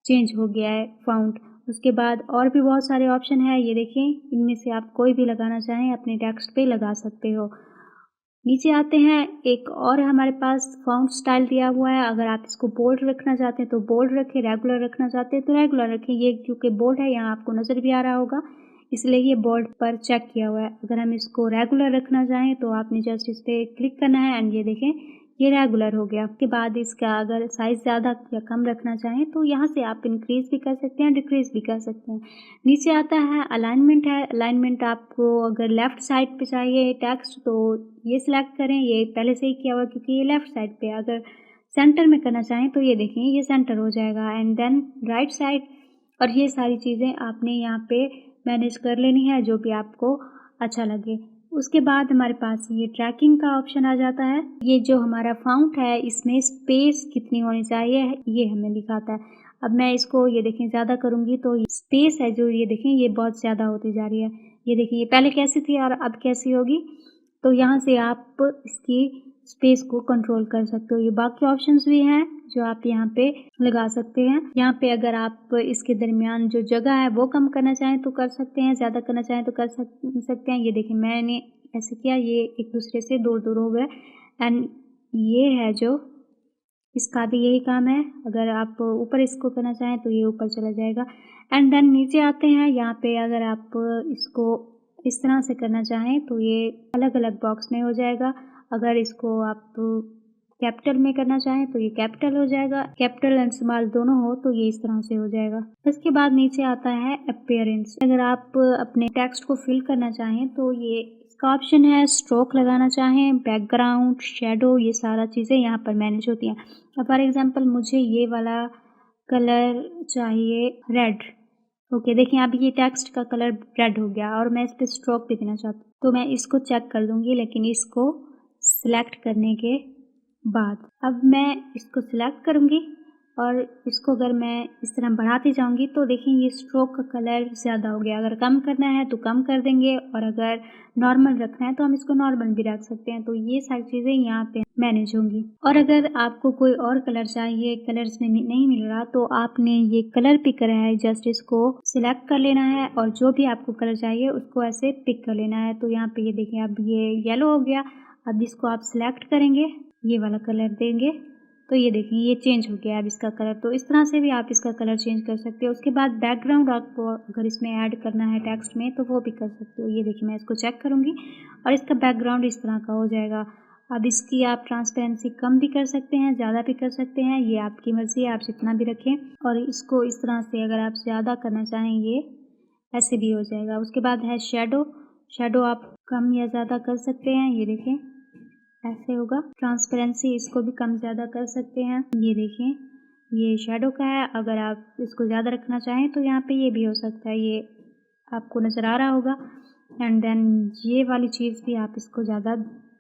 चेंज हो गया है फाउंट। उसके बाद और भी बहुत सारे ऑप्शन है, ये देखें इनमें से आप कोई भी लगाना चाहें अपने टेक्स्ट पे लगा सकते हो। नीचे आते हैं, एक और हमारे पास फाउंट स्टाइल दिया हुआ है। अगर आप इसको बोल्ड रखना चाहते हैं तो बोल्ड रखें, रेगुलर रखना चाहते हैं तो रेगुलर रखें। ये क्योंकि बोल्ड है यहाँ आपको नज़र भी आ रहा होगा इसलिए ये बोल्ड पर चेक किया हुआ है। अगर हम इसको रेगुलर रखना चाहें तो आपने जस्ट इस पर क्लिक करना है एंड ये देखें ये रेगुलर हो गया। उसके बाद इसका अगर साइज़ ज़्यादा या कम रखना चाहें तो यहाँ से आप इंक्रीज़ भी कर सकते हैं, डिक्रीज़ भी कर सकते हैं। नीचे आता है अलाइनमेंट है। अलाइनमेंट आपको अगर लेफ़्ट साइड पे चाहिए टेक्स्ट तो ये सिलेक्ट करें, ये पहले से ही किया हुआ क्योंकि ये लेफ़्ट साइड पे। अगर सेंटर में करना चाहें तो ये देखें ये सेंटर हो जाएगा। एंड देन राइट साइड, और ये सारी चीज़ें आपने यहाँ पे मैनेज कर लेनी है जो भी आपको अच्छा लगे। उसके बाद हमारे पास ये ट्रैकिंग का ऑप्शन आ जाता है। ये जो हमारा फाउंट है इसमें स्पेस कितनी होनी चाहिए ये हमें दिखाता है। अब मैं इसको ये देखें ज़्यादा करूँगी तो स्पेस है जो ये देखें ये बहुत ज़्यादा होती जा रही है। ये देखिए ये पहले कैसी थी और अब कैसी होगी। तो यहाँ से आप इसकी स्पेस को कंट्रोल कर सकते हो। ये बाकी ऑप्शंस भी हैं जो आप यहाँ पे लगा सकते हैं। यहाँ पे अगर आप इसके दरमियान जो जगह है वो कम करना चाहें तो कर सकते हैं, ज़्यादा करना चाहें तो कर सकते हैं। ये देखिए मैंने ऐसे किया, ये एक दूसरे से दूर दूर हो गए। एंड ये है जो इसका भी यही काम है, अगर आप ऊपर इसको करना चाहें तो ये ऊपर चला जाएगा। एंड देन नीचे आते हैं, यहाँ पे अगर आप इसको इस तरह से करना चाहें तो ये अलग अलग बॉक्स में हो जाएगा। अगर इसको आप कैपिटल में करना चाहें तो ये कैपिटल हो जाएगा, कैपिटल एंड स्मॉल दोनों हो तो ये इस तरह से हो जाएगा। इसके बाद नीचे आता है अपीयरेंस। अगर आप अपने टेक्स्ट को फिल करना चाहें तो ये इसका ऑप्शन है। स्ट्रोक लगाना चाहें, बैकग्राउंड, शेडो, ये सारा चीज़ें यहाँ पर मैनेज होती हैं। अब फॉर एग्जांपल मुझे ये वाला कलर चाहिए रेड, ओके देखिए अब ये टेक्स्ट का कलर रेड हो गया और मैं इस पर स्ट्रोक भी देना चाहती हूँ तो मैं इसको चेक कर लूँगी। लेकिन इसको सिलेक्ट करने के बाद अब मैं इसको सिलेक्ट करूँगी और इसको अगर मैं इस तरह बढ़ाती जाऊँगी तो देखिए ये स्ट्रोक का कलर ज़्यादा हो गया। अगर कम करना है तो कम कर देंगे और अगर नॉर्मल रखना है तो हम इसको नॉर्मल भी रख सकते हैं। तो ये सारी चीज़ें यहाँ पे मैनेज होंगी। और अगर आपको कोई और कलर चाहिए, कलर्स में नहीं मिल रहा तो आपने ये कलर पिकर है, जस्ट इसको सिलेक्ट कर लेना है और जो भी आपको कलर चाहिए उसको ऐसे पिक कर लेना है। तो यहाँ पे ये देखिए अब ये येलो हो गया। अब इसको आप सिलेक्ट करेंगे, ये वाला कलर देंगे तो ये देखिए ये चेंज हो गया अब इसका कलर। तो इस तरह से भी आप इसका कलर चेंज कर सकते हो। उसके बाद बैकग्राउंड आपको अगर इसमें ऐड करना है टेक्स्ट में तो वो भी कर सकते हो। ये देखिए मैं इसको चेक करूँगी और इसका बैकग्राउंड इस तरह का हो जाएगा। अब इसकी आप ट्रांसपेरेंसी कम भी कर सकते हैं, ज़्यादा भी कर सकते हैं, ये आपकी मर्ज़ी है, आप जितना भी रखें। और इसको इस तरह से अगर आप ज़्यादा करना चाहें ये ऐसे भी हो जाएगा। उसके बाद है शेडो। शेडो आप कम या ज़्यादा कर सकते हैं, ये देखें ऐसे होगा। ट्रांसपेरेंसी इसको भी कम ज़्यादा कर सकते हैं, ये देखें ये शेडो का है। अगर आप इसको ज़्यादा रखना चाहें तो यहाँ पे ये भी हो सकता है, ये आपको नज़र आ रहा होगा। एंड देन ये वाली चीज़ भी आप इसको ज़्यादा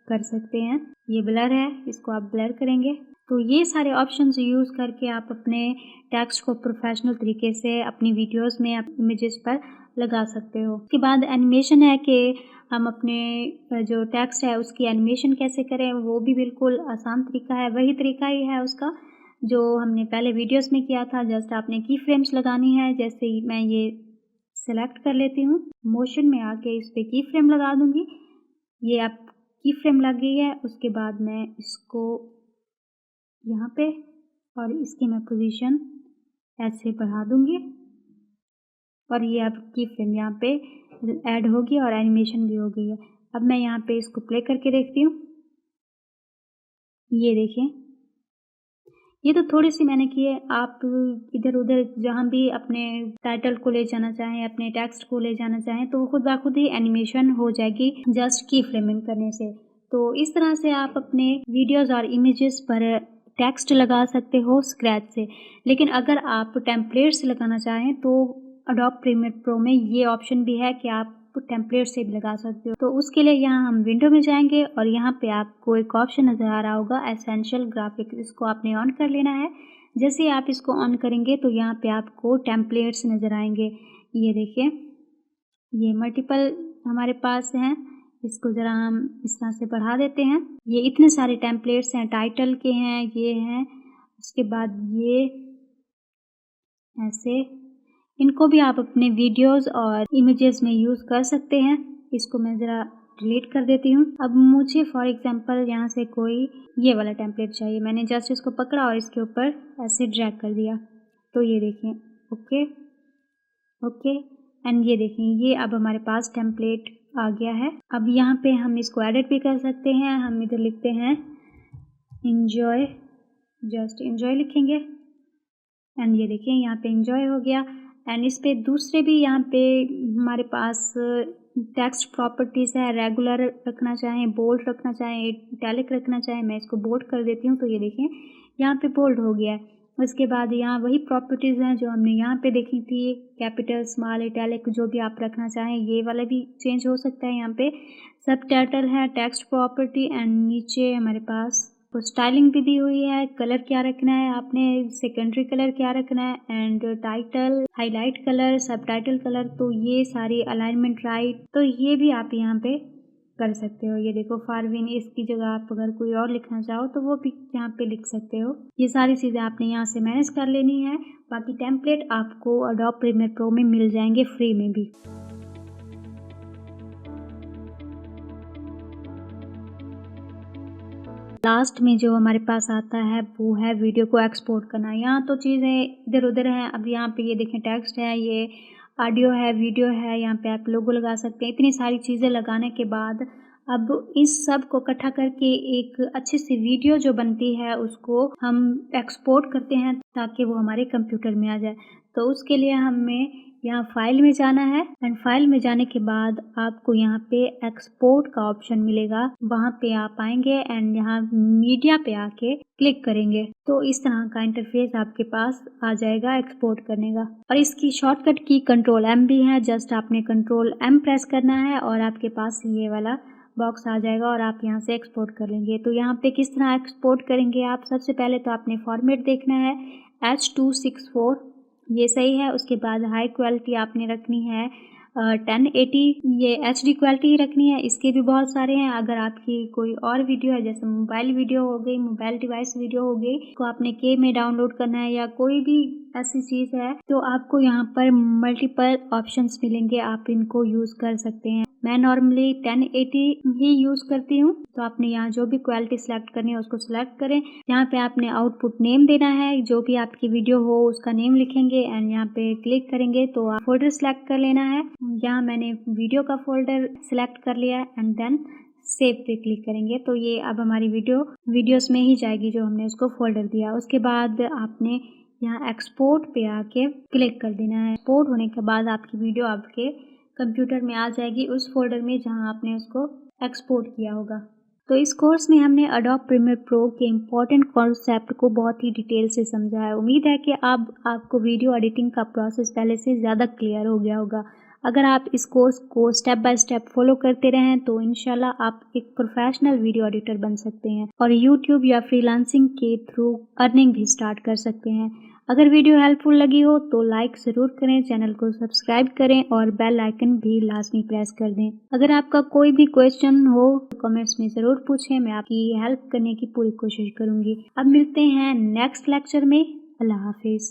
कर सकते हैं। ये ब्लर है, इसको आप ब्लर करेंगे। तो ये सारे ऑप्शंस यूज़ करके आप अपने टेक्स्ट को प्रोफेशनल तरीके से अपनी वीडियोस में इमेजेस पर लगा सकते हो। उसके बाद एनिमेशन है कि हम अपने जो टेक्स्ट है उसकी एनिमेशन कैसे करें, वो भी बिल्कुल आसान तरीका है। वही तरीका ही है उसका जो हमने पहले वीडियोस में किया था। जस्ट आपने की फ्रेम्स लगानी है। जैसे ही मैं ये सेलेक्ट कर लेती हूँ, मोशन में आके इस पर की फ्रेम लगा दूँगी। ये आप की फ्रेम लग गई है। उसके बाद मैं इसको यहाँ पे और इसकी मैं पोजीशन ऐसे बढ़ा दूँगी और ये अब की फ्रेम यहाँ पे ऐड होगी और एनिमेशन भी हो गई है। अब मैं यहाँ पे इसको प्ले करके देखती हूँ। ये देखें, ये तो थोड़ी सी मैंने की है। आप इधर उधर जहाँ भी अपने टाइटल को ले जाना चाहें, अपने टेक्स्ट को ले जाना चाहें तो वो खुद ब खुद ही एनिमेशन हो जाएगी जस्ट की फ्रेमिंग करने से। तो इस तरह से आप अपने वीडियोस और इमेजेस पर टेक्स्ट लगा सकते हो स्क्रैच से। लेकिन अगर आप टेम्पलेट से लगाना चाहें तो एडोब प्रीमियर प्रो में ये ऑप्शन भी है कि आप टेम्पलेट से भी लगा सकते हो। तो उसके लिए यहाँ हम विंडो में जाएंगे और यहाँ पे आपको एक ऑप्शन नज़र आ रहा होगा एसेंशियल ग्राफिक्स, इसको आपने ऑन कर लेना है। जैसे ही आप इसको ऑन करेंगे तो यहाँ पे आपको टेम्पलेट्स नज़र आएंगे। ये देखिए, ये मल्टीपल हमारे पास हैं। इसको ज़रा हम इस तरह से बढ़ा देते हैं। ये इतने सारे टेम्पलेट्स हैं, टाइटल के हैं, ये हैं। उसके बाद ये ऐसे, इनको भी आप अपने वीडियोस और इमेजेस में यूज़ कर सकते हैं। इसको मैं ज़रा डिलीट कर देती हूँ। अब मुझे फॉर एग्जांपल यहाँ से कोई ये वाला टेम्पलेट चाहिए। मैंने जस्ट इसको पकड़ा और इसके ऊपर ऐसे ड्रैग कर दिया। तो ये देखें, ओके ओके एंड ये देखें, ये अब हमारे पास टेम्पलेट आ गया है। अब यहाँ पे हम इसको एडिट भी कर सकते हैं। हम इधर लिखते हैं इंजॉय, जस्ट इंजॉय लिखेंगे एंड ये देखें यहाँ पे इंजॉय हो गया। एंड इस पे दूसरे भी यहाँ पे हमारे पास टेक्स्ट प्रॉपर्टीज़ है। रेगुलर रखना चाहें, बोल्ड रखना चाहें, इटैलिक रखना चाहें। मैं इसको बोल्ड कर देती हूँ। तो ये देखें यहाँ पे बोल्ड हो गया है। उसके बाद यहाँ वही प्रॉपर्टीज़ हैं जो हमने यहाँ पे देखी थी, कैपिटल, स्मॉल, इटैलिक, जो भी आप रखना चाहें ये वाला भी चेंज हो सकता है। यहाँ पे सब टाइटल है, टेक्स्ट प्रॉपर्टी एंड नीचे हमारे पास तो स्टाइलिंग भी दी हुई है। कलर क्या रखना है आपने, सेकेंडरी कलर क्या रखना है एंड टाइटल, हाईलाइट कलर, सब टाइटल कलर, तो ये सारी अलाइनमेंट राइट, तो ये भी आप यहाँ पे कर सकते हो। ये देखो फारवीन, इसकी जगह आप अगर कोई और लिखना चाहो तो वो भी यहाँ पे लिख सकते हो। ये सारी चीज़ें आपने यहाँ से मैनेज कर लेनी है। बाकी टेम्पलेट आपको एडोब प्रीमियर प्रो में मिल जाएंगे फ्री में भी। लास्ट में जो हमारे पास आता है वो है वीडियो को एक्सपोर्ट करना। यहाँ तो चीज़ें इधर उधर हैं। अब यहाँ पे ये देखें टेक्स्ट है, ये ऑडियो है, वीडियो है, यहाँ पे आप लोगो लगा सकते हैं। इतनी सारी चीज़ें लगाने के बाद अब इस सब को इकट्ठा करके एक अच्छी सी वीडियो जो बनती है उसको हम एक्सपोर्ट करते हैं ताकि वो हमारे कंप्यूटर में आ जाए। तो उसके लिए हमें यहाँ फाइल में जाना है एंड फाइल में जाने के बाद आपको यहाँ पे एक्सपोर्ट का ऑप्शन मिलेगा। वहाँ पे आप आएंगे एंड यहाँ मीडिया पे आके क्लिक करेंगे तो इस तरह का इंटरफेस आपके पास आ जाएगा एक्सपोर्ट करने का। और इसकी शॉर्टकट की Ctrl+M भी है। जस्ट आपने Ctrl+M प्रेस करना है और आपके पास ये वाला बॉक्स आ जाएगा और आप यहाँ से एक्सपोर्ट कर लेंगे। तो यहाँ पे किस तरह एक्सपोर्ट करेंगे आप, सबसे पहले तो आपने फॉर्मेट देखना है H264, ये सही है। उसके बाद हाई क्वालिटी आपने रखनी है 1080, ये HD क्वालिटी ही रखनी है। इसके भी बहुत सारे हैं। अगर आपकी कोई और वीडियो है जैसे मोबाइल वीडियो हो गई, मोबाइल डिवाइस वीडियो हो गई, तो आपने के में डाउनलोड करना है या कोई भी ऐसी चीज़ है तो आपको यहाँ पर मल्टीपल ऑप्शंस मिलेंगे, आप इनको यूज़ कर सकते हैं। मैं नॉर्मली 1080 ही यूज़ करती हूँ। तो आपने यहाँ जो भी क्वालिटी सिलेक्ट करनी है उसको सिलेक्ट करें। यहाँ पे आपने आउटपुट नेम देना है, जो भी आपकी वीडियो हो उसका नेम लिखेंगे एंड यहाँ पे क्लिक करेंगे तो आप फोल्डर सिलेक्ट कर लेना है। यहाँ मैंने वीडियो का फोल्डर सिलेक्ट कर लिया एंड देन सेव पे क्लिक करेंगे तो ये अब हमारी वीडियोस में ही जाएगी जो हमने उसको फोल्डर दिया। उसके बाद आपने यहाँ एक्सपोर्ट पे आके क्लिक कर देना है। एक्सपोर्ट होने के बाद आपकी वीडियो आपके कंप्यूटर में आ जाएगी उस फोल्डर में जहां आपने उसको एक्सपोर्ट किया होगा। तो इस कोर्स में हमने एडोब प्रीमियर प्रो के इम्पोर्टेंट कॉन्सेप्ट को बहुत ही डिटेल से समझा है। उम्मीद है कि अब आपको वीडियो एडिटिंग का प्रोसेस पहले से ज़्यादा क्लियर हो गया होगा। अगर आप इस कोर्स को स्टेप बाय स्टेप फॉलो करते रहें तो इंशाल्लाह आप एक प्रोफेशनल वीडियो एडिटर बन सकते हैं और यूट्यूब या फ्रीलांसिंग के थ्रू अर्निंग भी स्टार्ट कर सकते हैं। अगर वीडियो हेल्पफुल लगी हो तो लाइक ज़रूर करें, चैनल को सब्सक्राइब करें और बेल आइकन भी लाजमी प्रेस कर दें। अगर आपका कोई भी क्वेश्चन हो तो कमेंट्स में ज़रूर पूछें, मैं आपकी हेल्प करने की पूरी कोशिश करूँगी। अब मिलते हैं नेक्स्ट लेक्चर में। अल्लाह हाफिज़।